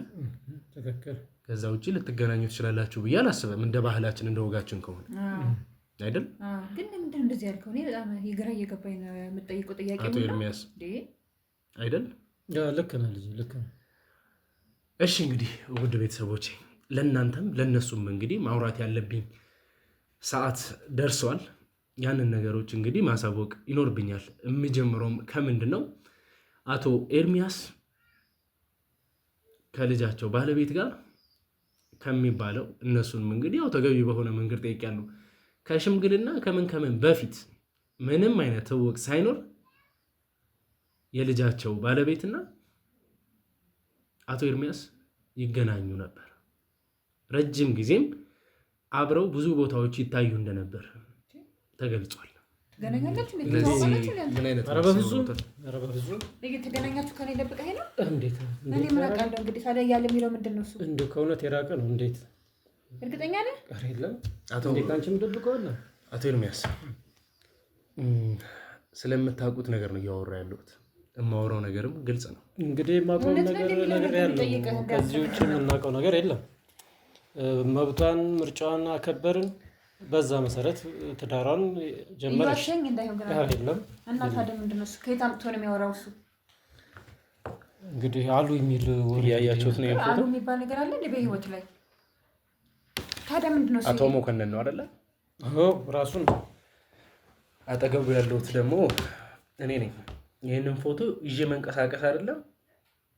Speaker 6: ትክክል።
Speaker 2: ከዛ ውጪ ልትገናኙ ትችላላችሁ ብዬ አላስብም። እንደ ባህላችን እንደ ወጋችን ከሆነ አይደል?
Speaker 1: ግን ለምንድን ነው እንደዚህ ያልከው? እኔ በጣም ግራ እየገባኝ ነው የምጠይቀው ጥያቄ
Speaker 2: አቶ ኤርሚያስ አይደል?
Speaker 6: ልክ ነህ ልጅ ልክ ነህ።
Speaker 2: እሺ እንግዲህ ውድ ቤተሰቦቼ ለእናንተም ለእነሱም እንግዲህ ማውራት ያለብኝ ሰዓት ደርሷል። ያንን ነገሮች እንግዲህ ማሳወቅ ይኖርብኛል። የምጀምረውም ከምንድን ነው አቶ ኤርሚያስ ከልጃቸው ባለቤት ጋር ከሚባለው እነሱንም እንግዲህ ያው ተገቢ በሆነ መንገድ ጠይቄያለሁ። ከሽምግልና ከምን በፊት ምንም አይነት ትውውቅ ሳይኖር የልጃቸው ባለቤትና አቶ ኤርሚያስ ይገናኙ ነበር። ረጅም ጊዜም አብረው ብዙ ቦታዎች ይታዩ እንደነበር ተገልጿል።
Speaker 1: ተገናኛችሁ?
Speaker 2: ምን አይነት
Speaker 1: ተገናኛችሁ? ከኔ ደብቀህ ነው?
Speaker 6: እንዴት
Speaker 1: እኔ ምን አውቃለሁ? እንግዲህ ታዲያ እያለ የሚለው ምንድን ነው? እሱ
Speaker 6: እንደው ከእውነት የራቀ ነው። እንዴት
Speaker 1: እርግጠኛ ነህ?
Speaker 6: ኧረ የለም። እንዴት አንቺም ደብቀውና
Speaker 2: አቶ ኤርሚያስ ስለምታውቁት ነገር ነው እያወራ ያለሁት። የማወራው ነገርም ግልጽ ነው።
Speaker 6: እንግዲህ የማውቀው ነገር ያለው ከዚህ ውጭ የምናውቀው ነገር የለም። መብቷን ምርጫዋን አከበርን። በዛ መሰረት ትዳሯን ጀመረች። የለም
Speaker 1: እና ታዲያ ምንድን ነው እሱ ከየት አምጥቶ ነው የሚያወራው? እሱ
Speaker 6: እንግዲህ አሉ የሚል ወሬ
Speaker 2: ያያችሁት ነው
Speaker 1: አሉ የሚባል ነገር አለ እንደ በህይወት ላይ ታዲያ ምንድን ነው እሱ?
Speaker 2: አቶ መኮንን ነው አይደለ?
Speaker 6: አዎ ራሱን
Speaker 2: አጠገቡ ያለሁት ደግሞ እኔ ነኝ። ይህንን ፎቶ ይዤ መንቀሳቀስ አይደለም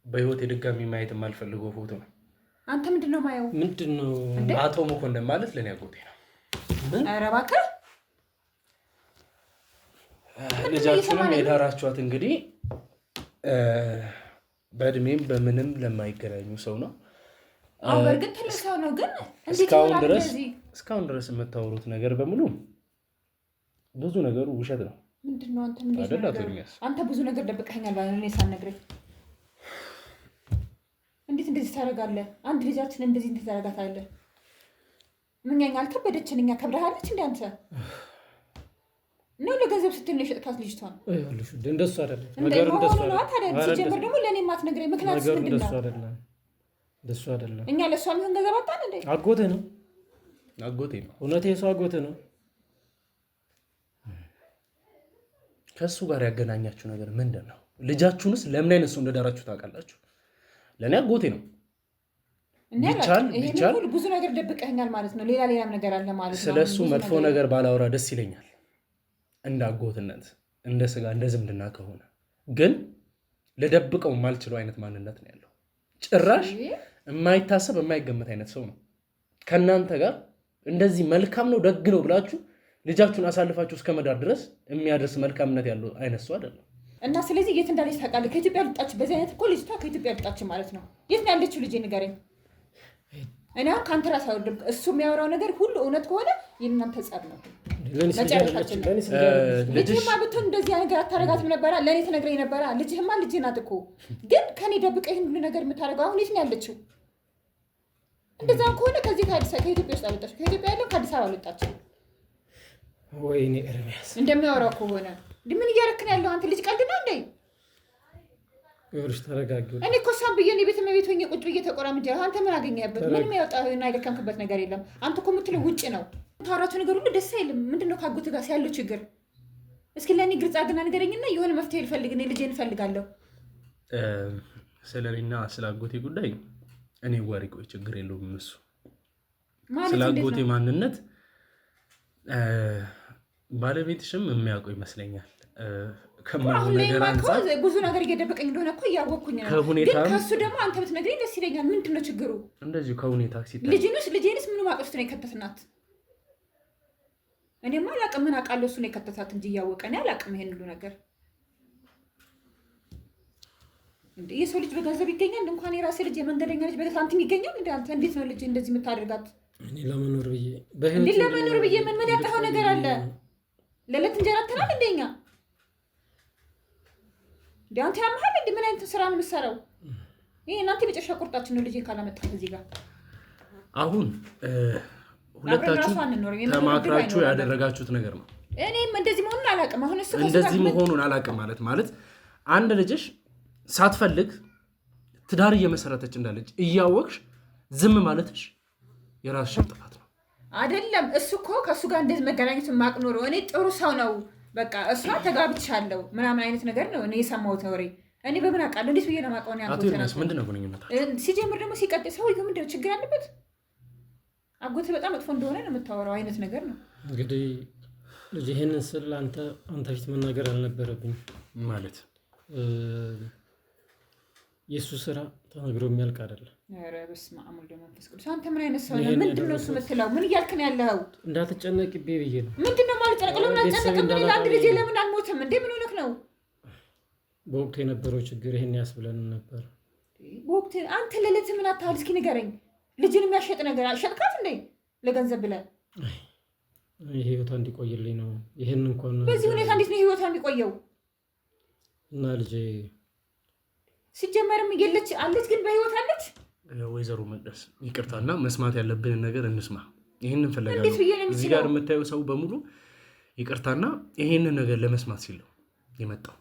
Speaker 2: በህይወት የድጋሚ ማየት የማልፈልገው ፎቶ ነው።
Speaker 1: አንተ ምንድን ነው ማየው?
Speaker 6: ምንድን ነው
Speaker 2: አቶ መኮንን ማለት ለኔ አጎቴ ነው።
Speaker 1: ኧረ እባክህ
Speaker 2: ልጃችሁንም የዳራችኋት እንግዲህ በእድሜም በምንም ለማይገናኙ ሰው ነው።
Speaker 1: በእርግጥ ትልቅ ሰው ነው፣ ግን
Speaker 2: እስካሁን ድረስ የምታወሩት ነገር በሙሉ ብዙ ነገሩ ውሸት ነው።
Speaker 1: ምንድን ነው አንተ ብዙ ነገር ደብቀኸኛል እኔ ሳልነግረኝ። እንዴት እንደዚህ ታደርጋለህ? አንድ ልጃችን እንደዚህ እንዴት ታደርጋታለህ? ምኛኛ አልከበደችን? እኛ ከብደሃለች እንደ አንተ ነው ለገንዘብ ስትል ነው የሸጥካት ልጅቷን?
Speaker 6: እንደሱ አይደለም ነገሩ፣ እንደሱ አይደለም።
Speaker 1: ሲጀምር ደግሞ ለእኔ የማትነግረኝ ምክንያት ምንድን ነው?
Speaker 6: እንደሱ አይደለም።
Speaker 1: እኛ ለእሷ የሚሆን ገንዘብ አጣን እንዴ?
Speaker 6: አጎትህ ነው።
Speaker 2: እውነት የሰው አጎትህ ነው። ከእሱ ጋር ያገናኛችሁ ነገር ምንድን ነው? ልጃችሁንስ ለምን አይነት ሰው እንደዳራችሁ ታውቃላችሁ? ለእኔ አጎቴ ነው። ቢቻል
Speaker 1: ብዙ ነገር ደብቀኸኛል ማለት ነው። ሌላም ነገር አለ ማለት ነው።
Speaker 2: ስለሱ መጥፎ ነገር ባላወራ ደስ ይለኛል፣ እንደ አጎትነት፣ እንደ ስጋ፣ እንደ ዝምድና ከሆነ ግን ልደብቀው የማልችለው አይነት ማንነት ነው ያለው። ጭራሽ የማይታሰብ የማይገመት አይነት ሰው ነው። ከእናንተ ጋር እንደዚህ መልካም ነው ደግ ነው ብላችሁ ልጃችሁን አሳልፋችሁ እስከ መዳር ድረስ የሚያደርስ መልካምነት ያለው አይነት ሰው አይደለም።
Speaker 1: እና ስለዚህ የት እንዳለች ታውቃለህ? ከኢትዮጵያ ልጣች። በዚህ አይነት እኮ ልጅቷ ከኢትዮጵያ ልጣች ማለት ነው። የት ነው ያለችው? ልጄ ንገረኝ። እኔ አሁን ከአንተ ራስ አወርድም። እሱ የሚያወራው ነገር ሁሉ እውነት ከሆነ የእናንተ ጸብ ነው መጨረሻችን። ልጅህማ ብትሆን እንደዚህ ነገር አታረጋትም ነበራ? ለእኔ ትነግረኝ ነበራ? ልጅህማ ልጅህ ናት እኮ። ግን ከኔ ደብቀህ ይህን ሁሉ ነገር የምታደርገው አሁን የት ነው ያለችው? እንደዛ ከሆነ ከዚህ ከኢትዮጵያ ውስጥ አልወጣችም። ከኢትዮጵያ ያለው ከአዲስ አበባ አልወጣችም።
Speaker 6: ወይኔ ኤርሚያስ
Speaker 1: እንደሚያወራው ከሆነ ምን እያረክን ያለው አንተ? ልጅ ቀልድ ነው እንዴ?
Speaker 6: ይኸውልሽ ተረጋጊ።
Speaker 1: እኔ እኮ እሷን ብዬ ቤት እመቤት ሆኜ ቁጭ ብዬ ተቆራምጄ፣ አንተ ምን አገኘህበት? ምንም ያወጣህና የደከምክበት ነገር የለም። አንተ እኮ የምትለው ውጭ ነው። ታወራቸው ነገር ሁሉ ደስ አይልም። ምንድን ነው ከአጎትህ ጋር ያለው ችግር? እስኪ ለእኔ ግልጽ አድርግና ንገረኝና የሆነ መፍትሄ ልፈልግ። እኔ ልጄን እፈልጋለሁ።
Speaker 2: ስለ እኔና ስለ አጎቴ ጉዳይ እኔ ወሬ ቆይ፣ ችግር የለውም። እሱ ስለ አጎቴ ማንነት ባለቤትሽም የሚያውቀው ይመስለኛል።
Speaker 1: አሁን ላይ ብዙ ነገር እየደበቀኝ እንደሆነ እኮ እያወቅኩኝ ነው። ግን ከእሱ ደግሞ አንተ ብትነግረኝ ደስ ይለኛል። ምንድን ነው ችግሩ?
Speaker 2: እንደዚሁ ከሁኔታ
Speaker 1: ልጄንስ ምኑ ማቀፍ ውስጥ ነው የከተትናት? እኔማ አላቅም። ምን አውቃለሁ? እሱ ነው የከተታት እንጂ እያወቀ እኔ አላቅም ይሄን ሁሉ ነገር። እንዴ የሰው ልጅ በገንዘብ ይገኛል? እንኳን የራሴ ልጅ የመንገደኛ ልጅ በሳንቲም ይገኛል? እንዴ አንተ እንዴት ነው ልጅ እንደዚህ የምታደርጋት?
Speaker 6: እኔ ለመኖር
Speaker 1: ብዬ ምን ያጣኸው ነገር አለ? ለዕለት እንጀራ አትናል እንደኛ አንተ ያምሃል እንዴ? ምን አይነት ስራ ነው የምትሰራው? ይሄ እናንተ የመጨረሻ ቁርጣችን ነው። ልጄ ካላመጣህ እዚህ ጋር
Speaker 2: አሁን ሁለታችሁ ተማክራችሁ ያደረጋችሁት ነገር ነው።
Speaker 1: እኔም እንደዚህ መሆኑን አላውቅም። አሁን እሱ
Speaker 2: እንደዚህ መሆኑን አላውቅም ማለት አንድ ልጅሽ ሳትፈልግ ትዳር እየመሰረተች እንዳለች እያወቅሽ ዝም ማለትሽ የራስሽ ጥፋት ነው
Speaker 1: አይደለም? እሱ እኮ ከእሱ ጋር እንደዚህ መገናኘቱን ማቅ ኖሮ እኔ ጥሩ ሰው ነው በቃ እሷ ተጋብቻለሁ ምናምን አይነት ነገር ነው እኔ የሰማሁት ወሬ። እኔ በምን አውቃለሁ? እንዴት ብዬ ነው የማውቀው?
Speaker 2: ምንድን ነው ግንኙነታችሁ?
Speaker 1: ሲጀምር ደግሞ ሲቀጥል ሰውዬው ምንድን ነው ችግር አለበት? አጎትህ በጣም መጥፎ እንደሆነ ነው የምታወራው አይነት ነገር ነው።
Speaker 6: እንግዲህ ልጅ ይሄንን ስል አንተ ፊት መናገር አልነበረብኝ ማለት የእሱ ስራ ተነግሮ የሚያልቅ አይደለም።
Speaker 1: ኧረ በስመ አብ ወወልድ ወመንፈስ ቅዱስ። አንተ ምን አይነት ሰው ነህ? ምንድን ነው እሱ የምትለው? ምን እያልክ ነው ያለኸው?
Speaker 6: እንዳትጨነቅብኝ ብዬ ነው።
Speaker 1: ምንድን ነው ማለት ጨነቅ? ለምን አልጨነቅም? ምን አንድ ልጄ ለምን አልሞትም እንዴ? ምን ሆነህ ነው?
Speaker 6: በወቅቱ የነበረው ችግር ይሄን ያስብለን ነበር።
Speaker 1: በወቅቱ አንተ ለለት ምን አታህል? እስኪ ንገረኝ። ልጅን የሚያሸጥ ነገር አልሸጥካት እንዴ? ለገንዘብ ብለህ
Speaker 6: ይሄ ህይወቷ እንዲቆይልኝ ነው። ይሄን እንኳን
Speaker 1: በዚህ ሁኔታ እንዴት ነው ህይወቷ የሚቆየው?
Speaker 6: እና ልጄ
Speaker 1: ሲጀመርም የለች አለች፣ ግን በህይወት አለች።
Speaker 2: ወይዘሮ መቅደስ ይቅርታና መስማት ያለብንን ነገር እንስማ። ይሄንን ፈለጋለሁ። እዚህ ጋር የምታየው ሰው በሙሉ ይቅርታና ይሄንን ነገር ለመስማት ሲል የመጣው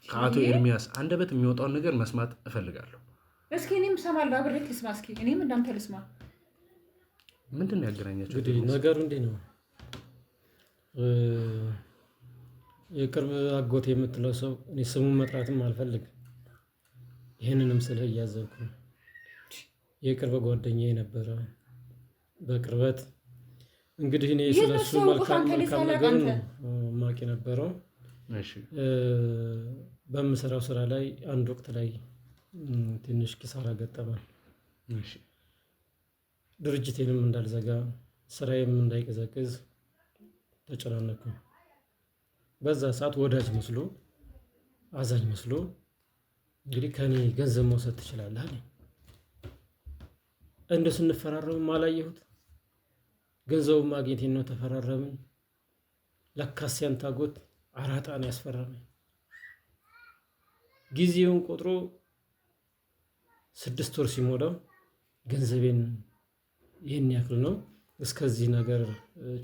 Speaker 2: ከአቶ ኤርሚያስ አንደበት የሚወጣውን ነገር መስማት እፈልጋለሁ።
Speaker 1: እስኪ እኔም እሰማለሁ፣ አብሬክ ልስማ። እስኪ እኔም እንዳንተ ልስማ።
Speaker 2: ምንድን ነው ያገናኛቸው?
Speaker 6: እንግዲህ ነገሩ እንዲህ ነው። የቅርብ አጎት የምትለው ሰው እኔ ስሙን መጥራትም አልፈልግም። ይህንንም ስለ እያዘንኩ ነው። የቅርብ ጓደኛ የነበረ በቅርበት እንግዲህ እኔ ስለሱ መልካም ነገር ነው ማቅ የነበረው። በምሰራው ስራ ላይ አንድ ወቅት ላይ ትንሽ ኪሳራ ገጠመን። ድርጅቴንም እንዳልዘጋ ስራዬም እንዳይቀዘቅዝ ተጨናነኩ። በዛ ሰዓት ወዳጅ መስሎ አዛኝ መስሎ እንግዲህ ከኔ ገንዘብ መውሰድ ትችላለህ አለኝ። እንደ ስንፈራረም አላየሁት። ገንዘቡ ማግኘቴን ነው ተፈራረምን። ለካስ ያንተ አጎት አራጣን ያስፈረመኝ። ጊዜውን ቆጥሮ 6 ወር ሲሞላው ገንዘቤን ይህን ያክል ነው እስከዚህ ነገር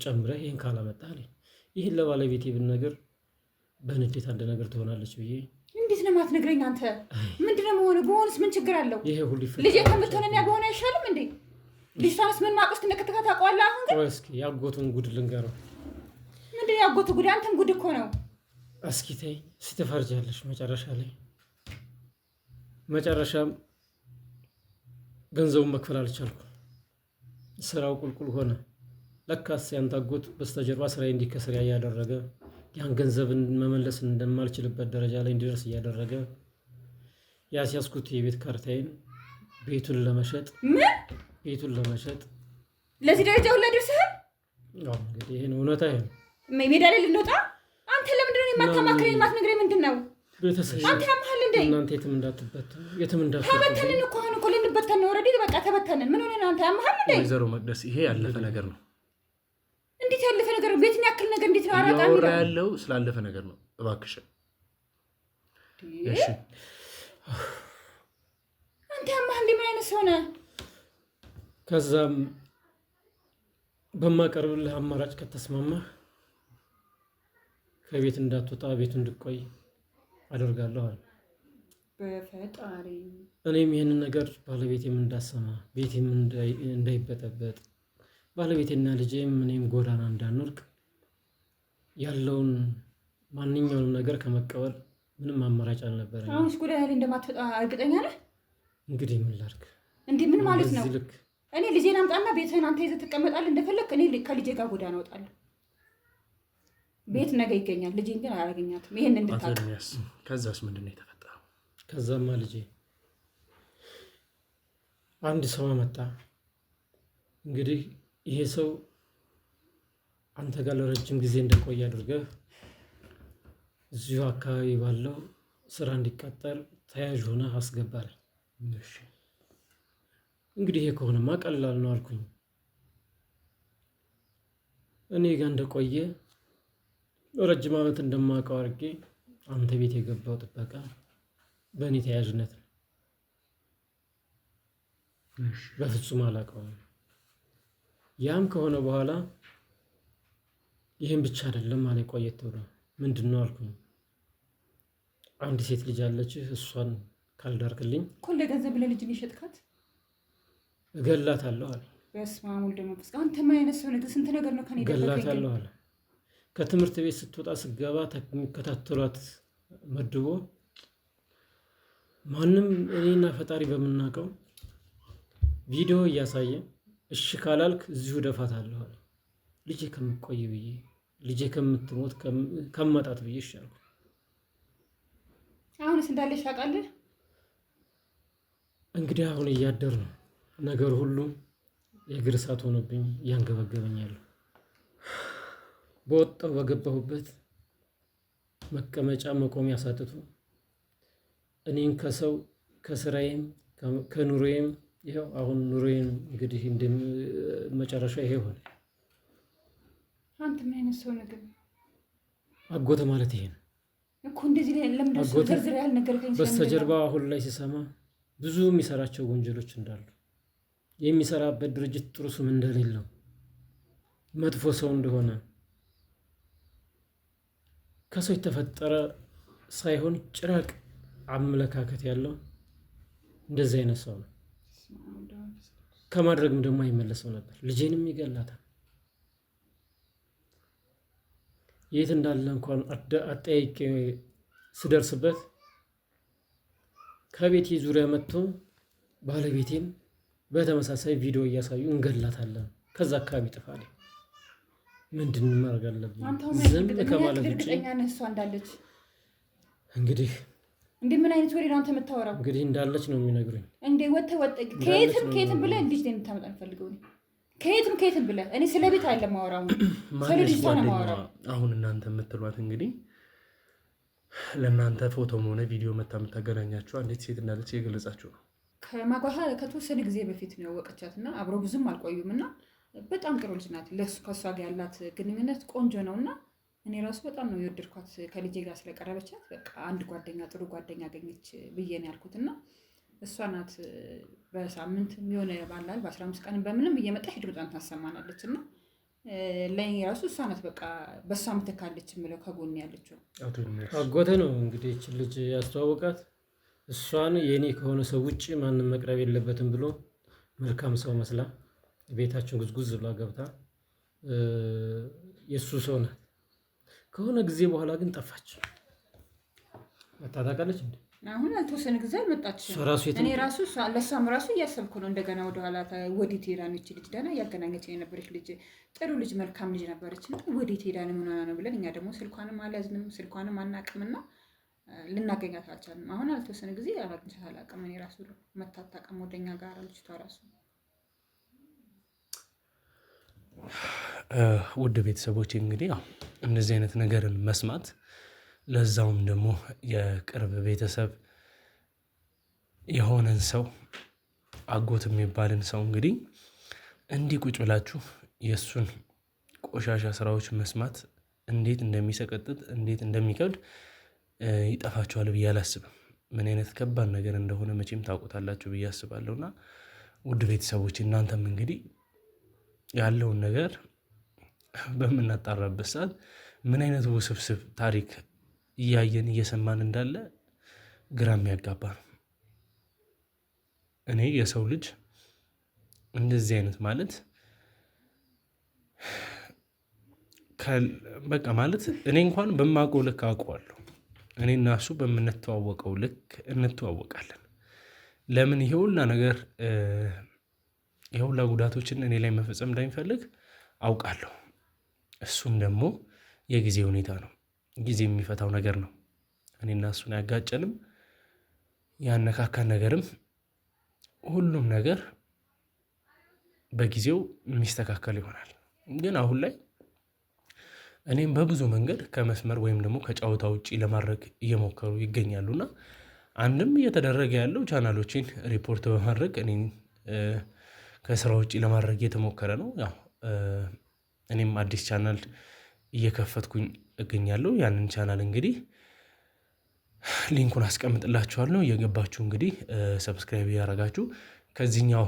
Speaker 6: ጨምረህ ይህን ካላመጣ አለኝ። ይህን ለባለቤቴ ብንነግር በንዴት አንድ ነገር ትሆናለች ብዬ
Speaker 1: እንዴት ነው የማትነግረኝ አንተ? ምንድነው መሆኑ? በሆንስ ምን ችግር አለው?
Speaker 6: ይሄ ሁሉ ይፈጠራል።
Speaker 1: ልጄ ከምትሆነኛ በሆነ አይሻልም እንዴ? ልጅቷንስ ምን ማቆስት እንደከተካ ታውቀዋለህ? አሁን ግን
Speaker 6: እስኪ ያጎቱን ጉድ ልንገረው።
Speaker 1: ምንድን ያጎቱ ጉድ? አንተም ጉድ እኮ ነው።
Speaker 6: እስኪ ተይ ስትፈርጃለሽ። መጨረሻም ገንዘቡን መክፈል አልቻልኩም። ስራው ቁልቁል ሆነ። ለካስ ያንተ አጎት በስተጀርባ ስራዬ እንዲከስር እያደረገ ያን ገንዘብን መመለስ እንደማልችልበት ደረጃ ላይ እንዲደርስ እያደረገ ያስያዝኩት የቤት ካርታዬን ቤቱን ለመሸጥ
Speaker 1: ለዚህ ደረጃ ሁላ ደርሰሃል?
Speaker 6: አዎ እንግዲህ ይሄን እውነታ ይሄን
Speaker 1: ሜዳ ላይ ልንወጣ አንተ ለምንድን ነው የማታማክረኝ? የማትነግረኝ ምንድን ነው?
Speaker 6: ቤተሰብ
Speaker 1: አንተ ያመሃል እንዴ?
Speaker 6: እናንተ የትም እንዳትበተኑ
Speaker 1: ተበተንን እኮ አሁን እኮ ልንበተን ነው። ኦልሬዲ በቃ ተበተንን። ምን ሆነ ነው? አንተ ያመሃል እንዴ?
Speaker 2: ወይዘሮ መቅደስ ይሄ ያለፈ ነገር ነው።
Speaker 1: እንዴት ያለፈ ነገር? ቤትን ያክል ነገር እንዴት ነው አራቃ
Speaker 2: የሚለው? ያለው ስላለፈ ነገር ነው። እባክሽ እሺ።
Speaker 1: አንተ ያመሃል እንዴ? ምን አይነት ሰው ነህ?
Speaker 6: ከዛም በማቀርብልህ አማራጭ ከተስማማህ ከቤት እንዳትወጣ ቤቱ እንድቆይ አደርጋለሁ አለ።
Speaker 1: በፈጣሪ
Speaker 6: እኔም ይህንን ነገር ባለቤቴም እንዳሰማ ቤቴም እንዳይበጠበጥ ባለቤቴና ልጄም እኔም ጎዳና እንዳንወርቅ ያለውን ማንኛውንም ነገር ከመቀበል ምንም አማራጭ አልነበረኝ።
Speaker 1: አሁንስ ጎዳና ላይ እንደማትወጣ እርግጠኛ ነህ?
Speaker 6: እንግዲህ ምን ላድርግ?
Speaker 1: እንዴ ምን ማለት ነው? እኔ ልጄን አምጣና ቤትህን አንተ ይዘህ ትቀመጣለህ እንደፈለክ። እኔ ከልጄ ጋር ጎዳና እወጣለሁ። ቤት ነገ ይገኛል። ልጄን ግን አላገኛትም። ይሄን እንድታውቅ።
Speaker 2: ከዛስ ምንድን ነው የተፈጠረው?
Speaker 6: ከዛማ ልጄ አንድ ሰው መጣ። እንግዲህ ይሄ ሰው አንተ ጋር ለረጅም ጊዜ እንደቆየ አድርገህ እዚሁ አካባቢ ባለው ስራ እንዲቀጠር ተያዥ ሆነ አስገባለኝ። እንግዲህ ይሄ ከሆነማ ቀላል ነው አልኩኝ። እኔ ጋር እንደቆየ ረጅም ዓመት እንደማውቀው አድርጌ አንተ ቤት የገባው ጥበቃ በእኔ ተያዥነት ነው። በፍጹም አላውቀውም። ያም ከሆነ በኋላ ይህም ብቻ አይደለም አለ ቆየት ብሎ። ምንድን ነው አልኩኝ። አንድ ሴት ልጅ አለች፣ እሷን ካልዳርክልኝ
Speaker 1: እኮ ለገንዘብ ለልጅ ሊሸጥካት
Speaker 6: እገላታለሁ አለ።
Speaker 1: በስመ አብ ወወልድ ወመንፈስ ቅዱስ። አንተ ምን አይነት ሰው ነህ? ስንት ነገር ነው ከኔ ጋር
Speaker 6: እገላታለሁ አለ። ከትምህርት ቤት ስትወጣ ስገባ የሚከታተሏት መድቦ ማንም እኔና ፈጣሪ በምናውቀው ቪዲዮ እያሳየ እሺ ካላልክ እዚሁ ደፋታለሁ አለ። ልጄ ከምቆይ ብዬ ልጄ ከምትሞት ከመጣት ብዬ እሺ አልኩ።
Speaker 1: አሁንስ እንዳለሽ ታውቃለህ?
Speaker 6: እንግዲህ አሁን እያደር ነው ነገር ሁሉ የእግር እሳት ሆኖብኝ እያንገበገበኛለሁ። በወጣው በገባሁበት መቀመጫ መቆሚያ ሳጥቱ እኔን ከሰው ከስራዬም ከኑሮዬም ይኸው አሁን ኑሮዬም እንግዲህ መጨረሻ ይሄ ሆነ።
Speaker 1: አንተ ምን አይነት ሰው ነህ ግን?
Speaker 6: አጎተ ማለት ይሄ ነው
Speaker 1: እኮ። እንደዚህ ለምን ዝርዝር ያህል ነገር ከኝ
Speaker 6: በስተጀርባ አሁን ላይ ሲሰማ ብዙ የሚሰራቸው ወንጀሎች እንዳሉ የሚሰራበት ድርጅት ጥሩ ስም እንደሌለው መጥፎ ሰው እንደሆነ ከሰው የተፈጠረ ሳይሆን ጭራቅ አመለካከት ያለው እንደዚህ አይነት ሰው ነው። ከማድረግም ደግሞ አይመለሰው ነበር። ልጄንም ይገላታል። የት እንዳለ እንኳን አጠያይቄ ስደርስበት ከቤቴ ዙሪያ መጥቶ ባለቤቴን በተመሳሳይ ቪዲዮ እያሳዩ እንገላታለን፣ ከዛ አካባቢ ጥፋል። ምንድን ማድረግ አለብኝ? ዝም ከማለት ውጭ
Speaker 1: እሷ እንዳለች
Speaker 6: እንግዲህ
Speaker 1: እንዴ ምን አይነት ወሬ ነው አንተ የምታወራው?
Speaker 6: እንግዲህ እንዳለች ነው የሚነግሩኝ።
Speaker 1: እንዴ ወጥተህ ከየትም ብለህ ልጅ ነው የምታመጣ ፈልገው ከየትም ብለህ እኔ ስለ ቤት አይደለም ማወራው ስለ ልጅ ነው ማወራው።
Speaker 2: አሁን እናንተ የምትሏት እንግዲህ ለእናንተ ፎቶም ሆነ ቪዲዮ መታ የምታገናኛችሁ አንዲት ሴት እንዳለች የገለጻችሁ ነው።
Speaker 1: ከማጓሃ ከተወሰነ ጊዜ በፊት ነው ያወቀቻት እና አብሮ ብዙም አልቆዩም እና በጣም ጥሩ ልጅ ናት። ከእሷ ጋር ያላት ግንኙነት ቆንጆ ነው እና እኔ ራሱ በጣም ነው የወደድኳት ከልጄ ጋር ስለቀረበቻት። በቃ አንድ ጓደኛ ጥሩ ጓደኛ አገኘች ብዬ ነው ያልኩት እና እሷ ናት በሳምንት የሆነ ባላል በ15 ቀን በምንም እየመጣች ድምጿን ታሰማናለች እና ለእኔ ራሱ እሷ ናት በቃ በእሷ ምትካለች የምለው ከጎን ያለችው
Speaker 6: አጎቴ ነው እንግዲህ ይህችን ልጅ ያስተዋወቃት። እሷን የእኔ ከሆነ ሰው ውጭ ማንም መቅረብ የለበትም ብሎ መልካም ሰው መስላ ቤታችን ጉዝጉዝ ብላ ገብታ የእሱ ሰው ናት። ከሆነ ጊዜ በኋላ ግን ጠፋች። መታታቃለች እንዴ?
Speaker 1: አሁን አልተወሰነ ጊዜ አልመጣችም። እኔ ራሱ ለእሷም ራሱ እያሰብኩ ነው እንደገና ወደኋላ ወዴት ሄዳ ነው ይህች ልጅ? ደህና እያገናኘች የነበረች ልጅ ጥሩ ልጅ መልካም ልጅ ነበረች እና ወዴት ሄዳ ነው ምን ሆና ነው ብለን እኛ ደግሞ ስልኳንም አልያዝንም ስልኳንም አናቅምና ልናገኛት አልቻልንም። አሁን አልተወሰነ ጊዜ አላግኝቻት አላቅም። እኔ ራሱ መታታቀም ወደኛ ጋር ልጅቷ ራሱ።
Speaker 2: ውድ ቤተሰቦች እንግዲህ ያው እንደዚህ አይነት ነገርን መስማት ለዛውም ደግሞ የቅርብ ቤተሰብ የሆነን ሰው አጎት የሚባልን ሰው እንግዲህ እንዲህ ቁጭ ብላችሁ የእሱን ቆሻሻ ስራዎች መስማት እንዴት እንደሚሰቀጥጥ እንዴት እንደሚከብድ ይጠፋችኋል ብዬ አላስብም። ምን አይነት ከባድ ነገር እንደሆነ መቼም ታውቁታላችሁ ብዬ አስባለሁና ውድ ቤተሰቦች እናንተም እንግዲህ ያለውን ነገር በምናጣራበት ሰዓት ምን አይነት ውስብስብ ታሪክ እያየን እየሰማን እንዳለ ግራ የሚያጋባ ነው። እኔ የሰው ልጅ እንደዚህ አይነት ማለት በቃ ማለት እኔ እንኳን በማውቀው ልክ አውቀዋለሁ። እኔ እና እሱ በምንተዋወቀው ልክ እንተዋወቃለን። ለምን ይሄ ሁላ ነገር ይሄ ሁላ ጉዳቶችን እኔ ላይ መፈጸም እንዳይፈልግ አውቃለሁ። እሱም ደግሞ የጊዜ ሁኔታ ነው። ጊዜ የሚፈታው ነገር ነው። እኔና እሱን ያጋጨንም ያነካካን ነገርም ሁሉም ነገር በጊዜው የሚስተካከል ይሆናል። ግን አሁን ላይ እኔም በብዙ መንገድ ከመስመር ወይም ደግሞ ከጨዋታ ውጪ ለማድረግ እየሞከሩ ይገኛሉና አንድም እየተደረገ ያለው ቻናሎችን ሪፖርት በማድረግ እኔን ከስራ ውጪ ለማድረግ እየተሞከረ ነው። ያው እኔም አዲስ ቻናል እየከፈትኩኝ እገኛለሁ። ያንን ቻናል እንግዲህ ሊንኩን አስቀምጥላችኋለሁ። እየገባችሁ እንግዲህ ሰብስክራይብ ያደረጋችሁ ከዚህኛው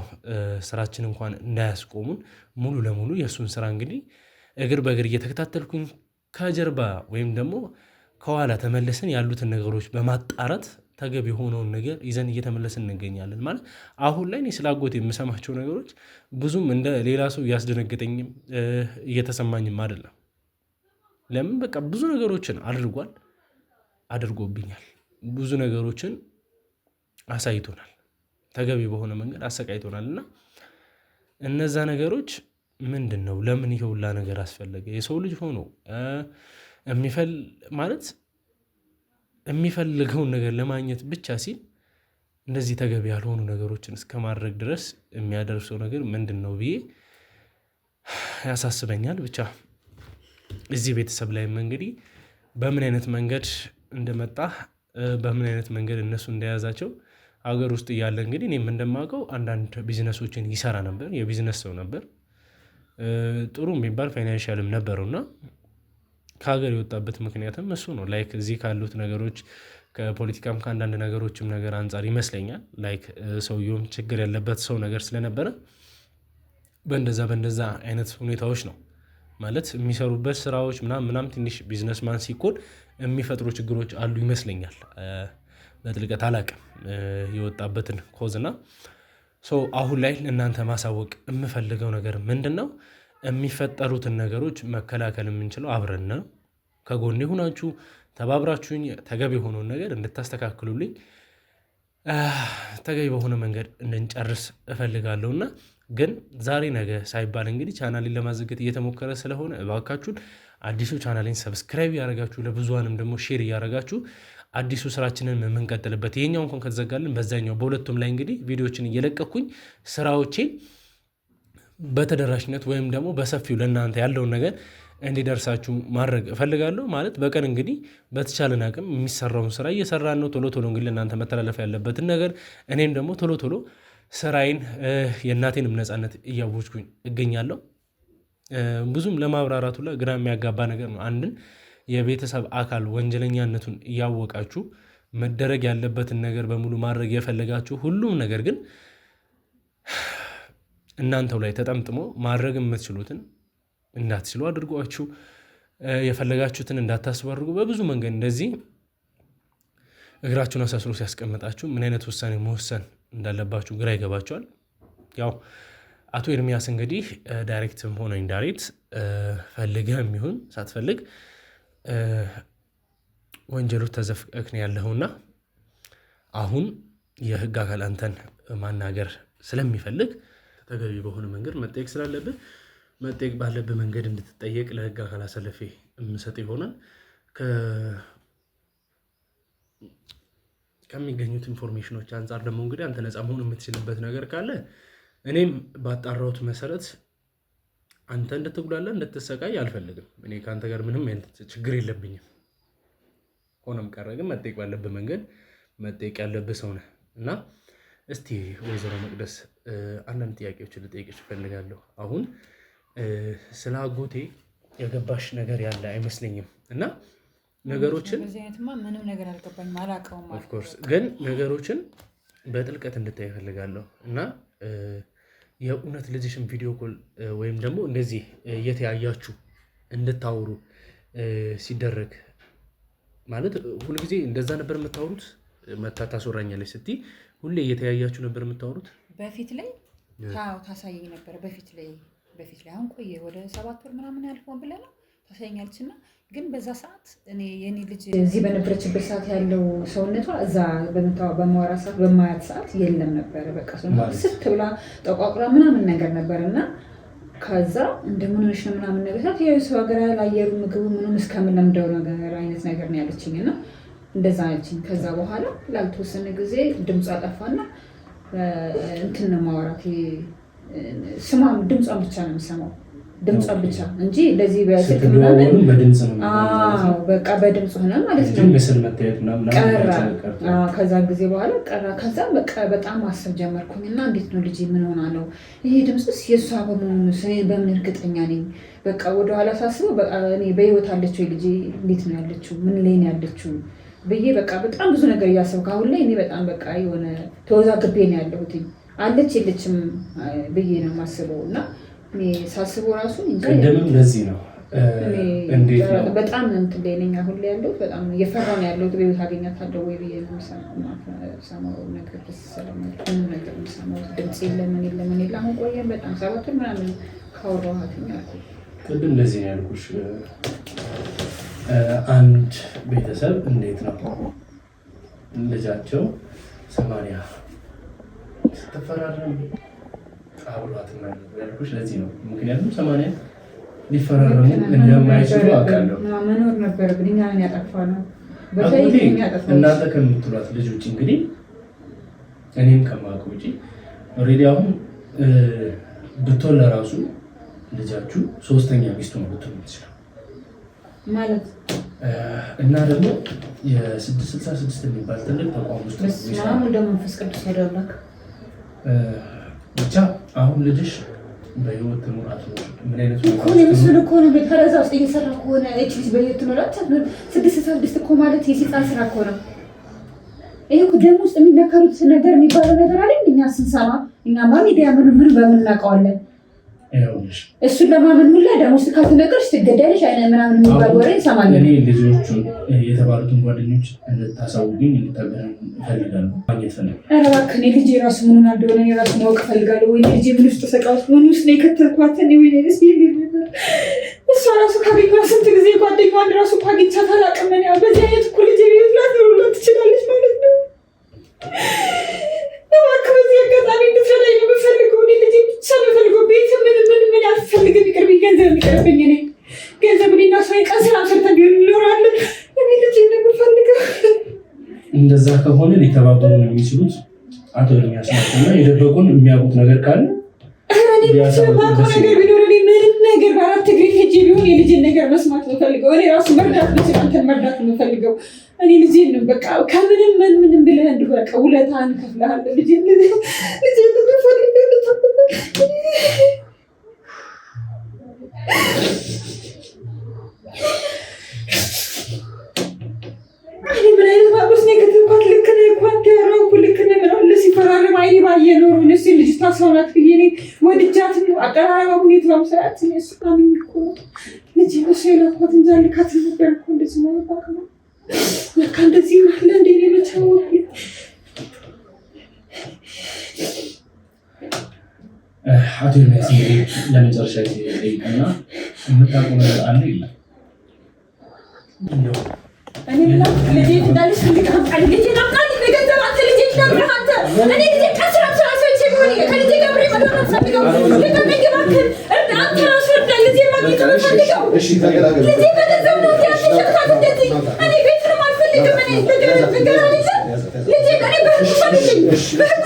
Speaker 2: ስራችን እንኳን እንዳያስቆሙን ሙሉ ለሙሉ የእሱን ስራ እንግዲህ እግር በእግር እየተከታተልኩኝ ከጀርባ ወይም ደግሞ ከኋላ ተመልሰን ያሉትን ነገሮች በማጣራት ተገቢ የሆነውን ነገር ይዘን እየተመለስን እንገኛለን። ማለት አሁን ላይ እኔ ስላጎት የምሰማቸው ነገሮች ብዙም እንደ ሌላ ሰው እያስደነገጠኝም እየተሰማኝም አይደለም። ለምን በቃ ብዙ ነገሮችን አድርጎብኛል። ብዙ ነገሮችን አሳይቶናል። ተገቢ በሆነ መንገድ አሰቃይቶናል። እና እነዛ ነገሮች ምንድን ነው? ለምን ይሄ ሁላ ነገር አስፈለገ? የሰው ልጅ ሆኖ የሚፈልገውን ነገር ለማግኘት ብቻ ሲል እንደዚህ ተገቢ ያልሆኑ ነገሮችን እስከ ማድረግ ድረስ የሚያደርሰው ነገር ምንድን ነው ብዬ ያሳስበኛል። ብቻ እዚህ ቤተሰብ ላይም እንግዲህ በምን አይነት መንገድ እንደመጣ በምን አይነት መንገድ እነሱ እንደያዛቸው ሀገር ውስጥ እያለ እንግዲህ እኔም እንደማውቀው አንዳንድ ቢዝነሶችን ይሰራ ነበር። የቢዝነስ ሰው ነበር። ጥሩ የሚባል ፋይናንሻልም ነበረውና ከሀገር የወጣበት ምክንያትም እሱ ነው። ላይክ እዚህ ካሉት ነገሮች ከፖለቲካም ከአንዳንድ ነገሮችም ነገር አንጻር ይመስለኛል። ላይክ ሰውየውም ችግር ያለበት ሰው ነገር ስለነበረ በእንደዛ አይነት ሁኔታዎች ነው ማለት የሚሰሩበት ስራዎች ምናምን ትንሽ ቢዝነስማን ሲኮን የሚፈጥሩ ችግሮች አሉ ይመስለኛል። በጥልቀት አላቅም የወጣበትን ኮዝና አሁን ላይ እናንተ ማሳወቅ የምፈልገው ነገር ምንድን ነው? የሚፈጠሩትን ነገሮች መከላከል የምንችለው አብረን ነው። ከጎኔ ሆናችሁ ተባብራችሁኝ ተገቢ የሆነውን ነገር እንድታስተካክሉልኝ ተገቢ በሆነ መንገድ እንድንጨርስ እፈልጋለሁና ግን ዛሬ ነገ ሳይባል እንግዲህ ቻናሌን ለማዘጋት እየተሞከረ ስለሆነ እባካችሁን አዲሱ ቻናሌን ሰብስክራይብ ያደረጋችሁ ለብዙሃንም ደግሞ ሼር እያደረጋችሁ አዲሱ ስራችንን የምንቀጥልበት ይሄኛው እንኳን ከተዘጋልን በዛኛው በሁለቱም ላይ እንግዲህ ቪዲዮዎችን እየለቀኩኝ ስራዎቼን በተደራሽነት ወይም ደግሞ በሰፊው ለእናንተ ያለውን ነገር እንዲደርሳችሁ ማድረግ እፈልጋለሁ። ማለት በቀን እንግዲህ በተቻለን አቅም የሚሰራውን ስራ እየሰራን ነው። ቶሎ እንግዲህ ለእናንተ መተላለፍ ያለበትን ነገር እኔም ደግሞ ቶሎ ስራዬን የእናቴንም ነፃነት እያወጅኩኝ እገኛለሁ። ብዙም ለማብራራቱ ላይ ግራ የሚያጋባ ነገር ነው። አንድን የቤተሰብ አካል ወንጀለኛነቱን እያወቃችሁ መደረግ ያለበትን ነገር በሙሉ ማድረግ የፈለጋችሁ ሁሉም ነገር ግን እናንተው ላይ ተጠምጥሞ ማድረግ የምትችሉትን እንዳትችሉ አድርጓችሁ የፈለጋችሁትን እንዳታስቡ አድርጉ። በብዙ መንገድ እንደዚህ እግራችሁን አሳስሮ ሲያስቀምጣችሁ ምን አይነት ውሳኔ መወሰን እንዳለባችሁ ግራ ይገባችኋል። ያው አቶ ኤርሚያስ እንግዲህ ዳይሬክትም ሆነ ኢንዳይሬክት ፈልገህም ይሁን ሳትፈልግ ወንጀሉ ተዘፍቀህ ነው ያለውና አሁን የህግ አካል አንተን ማናገር ስለሚፈልግ ተገቢ በሆነ መንገድ መጠየቅ ስላለብህ መጠየቅ ባለብህ መንገድ እንድትጠየቅ ለህግ አካል አሳልፌ የምሰጥ ይሆናል። ከሚገኙት ኢንፎርሜሽኖች አንጻር ደግሞ እንግዲህ አንተ ነፃ መሆን የምትችልበት ነገር ካለ እኔም ባጣራሁት መሰረት አንተ እንድትጉላላ እንድትሰቃይ አልፈልግም። እኔ ከአንተ ጋር ምንም አይነት ችግር የለብኝም። ሆነም ቀረ ግን መጠየቅ ባለብህ መንገድ መጠየቅ ያለብህ ሰው ነህ እና እስቲ ወይዘሮ መቅደስ አንዳንድ ጥያቄዎችን ልጠይቅሽ እፈልጋለሁ። አሁን ስለ አጎቴ የገባሽ ነገር ያለ አይመስለኝም እና ነገሮችን
Speaker 1: ምንም ነገር አልገባኝም፣ አላውቀውም።
Speaker 2: ኦፍ ኮርስ ግን ነገሮችን በጥልቀት እንድታይ እፈልጋለሁ እና የእውነት ልጅሽን ቪዲዮ ኮል ወይም ደግሞ እንደዚህ እየተያያችሁ እንድታወሩ ሲደረግ ማለት ሁልጊዜ እንደዛ ነበር የምታወሩት? መታ ታስወራኛለች ስትይ ሁሌ እየተያያችሁ ነበር የምታወሩት?
Speaker 1: በፊት ላይ ታሳየኝ ነበር። በፊት ላይ አሁን ቆየ ወደ 7 ወር ምናምን ያልፈው ብለህ ነው ታሳየኛለች። እና ግን በዛ ሰዓት የኔ ልጅ እዚህ በነበረችበት ሰዓት ያለው ሰውነቷ እዛ በማወራ ሰዓት በማያት ሰዓት የለም ነበረ። በቃ ስት ብላ ጠቋቁላ ምናምን ነገር ነበር እና ከዛ እንደምን ሆነሽ ነው ምናምን ነገር ሰዓት ያው ሰው ሀገር ያላየሩ ምግቡ ምንም እስከምንለምደው ነገር አይነት ነገር ነው ያለችኝ እና እንደዛ አለችኝ። ከዛ በኋላ ላልተወሰነ ጊዜ ድምጿ ጠፋና እንትን ነው ማውራት ስሟን ድምጿን ብቻ ነው የምሰማው ድምጿን ብቻ እንጂ እንደዚህ በስልክ ምናምን
Speaker 2: በድምጽ ነው
Speaker 1: በቃ በድምጽ ሆነ ማለት ነው።
Speaker 2: ምስል መታየት ምናምን
Speaker 1: ከዛ ጊዜ በኋላ ቀራ። ከዛ በቃ በጣም ማሰብ ጀመርኩኝና እንዴት ነው ልጅ ምን ሆና ነው ይሄ ድምጽስ የሷ በመሆኑ በምን እርግጠኛ ነኝ? በቃ ወደኋላ ሳስበው በቃ እኔ በህይወት አለችው ልጅ እንዴት ነው ያለችው? ምን ላይ ነው ያለችው ብዬ በቃ በጣም ብዙ ነገር እያሰብኩ አሁን ላይ እኔ በጣም በቃ የሆነ ተወዛግቤ ነው ያለሁት። አለች የለችም ብዬ ነው የማስበው እና ሳስበው ራሱ
Speaker 2: እንደምን ለዚህ ነው እንዴት ነው
Speaker 1: በጣም እንትን ላይ ነኝ አሁን ላይ ያለሁት። በጣም እየፈራሁ ነው ያለሁት። በህይወት አገኛታለሁ ወይ ብዬ ነው የምሰማው ነገር ምንም ነገር የምሰማው ድምፅ የለም ምን የለ አሁን ቆየን በጣም 7 ወር ምናምን ካወራኋት አልኩ።
Speaker 2: ቅድም ለዚህ ነው ያልኩሽ። አንድ ቤተሰብ እንዴት ነው ልጃቸው 80 ስትፈራረም አብሯት ማለት ያልኩሽ ለዚህ ነው። ምክንያቱም 80 ሊፈራረሙ እንደማይችሉ አውቃለሁ።
Speaker 1: መኖር ነበረብን እኛ ነን ያጠፋነው።
Speaker 2: እናንተ ከምትሏት ልጅ ውጭ እንግዲህ እኔም ከማውቀው ውጭ ኦልሬዲ አሁን ብትሆን ለራሱ ልጃችሁ 3ኛ ሚስቱ ነው ብትሆን ይችላል
Speaker 1: ማለት
Speaker 2: እና ደግሞ የ666 የሚባል ትልቅ ተቋም ውስጥ
Speaker 1: ነው ደግሞ መንፈስ ቅዱስ ያደረክ
Speaker 2: ብቻ አሁን ልጅሽ በህይወት ትኖራት ነው። ምን አይነት
Speaker 1: ነው ኮኔ ምስሉ ኮኔ በተረዛ ውስጥ እየሰራ ከሆነ እቺ በህይወት ትኖራት 666 እኮ ማለት የሲጣን ስራ እኮ ነው። ይሄ እኮ ደም ውስጥ የሚነከሩት ነገር የሚባለው ነገር አይደል? እኛ ስንሰማ እኛማ ሚዲያ ምን በምን እናውቀዋለን። እሱን ለማመን ሁላ ደሞዝ ካልተነገርሽ ትገዳለሽ አይነት ምናምን የሚባል ወሬ እንሰማለን።
Speaker 2: እኔ ልጆቹን የተባሉትን ጓደኞች እንድታሳውቁኝ እንድታገናኙ እፈልጋለሁ። ማግኘት ፈልጋለሁ።
Speaker 1: ኧረ እባክህ እኔ ልጄ ራሱ ምኑን እንደሆነ እኔ ራሱ ማወቅ እፈልጋለሁ። ወይ ልጄ ምን ውስጥ ተሰቃውስ ምን ውስጥ ነው የከተልኳት? እኔ ወይ ነስ እሷ ራሱ ካገኘኋት ስንት ጊዜ ጓደኛዋን ራሱ እኮ አግኝቻት አላውቅም። እኔ በዚህ አይነት እኮ ልጄ ቤት ላትኖርላት ትችላለች ማለት ነው። እባክህ በዚህ አጋጣሚ እንድትረዳኝ ነው የምፈልገው። እኔ ልጄ ብቻ ነው የምፈልገው። ቤት ምን አልፈልግም። ይቅርብኝ፣ ገንዘብ ይቅርብኝ። እኔ ገንዘብ እኔና እሷ የቀን ስራ ሰርተን ቢሆን እንኖራለን። እኔ ልጄ ነው የምፈልገው።
Speaker 2: እንደዛ ከሆነ ሊተባበሩ ነው የሚችሉት አቶ ኤርሚያስ ናቸውና የደበቁን የሚያውቁት ነገር ካለ
Speaker 1: ማውቀው ነገር ቢኖር እኔ ምንም ነገር በአራት እግሬ ሄጄ ቢሆን የልጄን ነገር መስማት ነው የምፈልገው። እኔ ራሱ መርዳት ብችል አንተን መርዳት ነው የምፈልገው። እኔ ልጄን ነው በቃ ከምንም ምንም ብለህ እንዲሁ በቃ ውለታህን እከፍልሃለሁ። ልጄን ነው የምፈልገው። እኔ ምን አይነት ባቡስ ነው የከተልኳት? ልክ ነህ እኮ አንተ ያደረኩ ልክ ነህ ምናምን ሲፈራረም አይኔ ባየ ኖሮ እነሱ ልጅቷ ሰው ናት ብዬ እኔ ወድጃት ነው አቀራረባ ሁኔታዋም ሰዓት እሱ ካሚኝ እኮ ልጅ ነው የላኳት እንጂ አልካት ነበር እኮ እንደዚህ ነው ባካ ነው ለካ እንደዚህ ማለ እንደ እኔ ብቻው
Speaker 2: አቶ ኤርሚያስ ለመጨረሻ ጊዜ ጠይቅና የምታውቀው ነገር አለ ይላል።
Speaker 1: እኔ ምናምን ልጄ እንዳለሽ እንዲቀምጣል ልጄ ናምጣል እንደገንዘብ አንተ ልጄ እንዳብረህ አንተ እኔ ልጄ ቀስራ ሲሆን ከልጄ ጋር ብሬ መድረስ ፈልገው ልቀመኝ እባክህ አንተ ራሱ እርዳ ልጄ ማግኘት ፈልገው ልጄ በገንዘብ ነው ያሸሸካት እንደዚህ እኔ ቤት ነው አልፈልግም። እኔ ልጄ ከኔ በህግ ፈልግኝ በህግ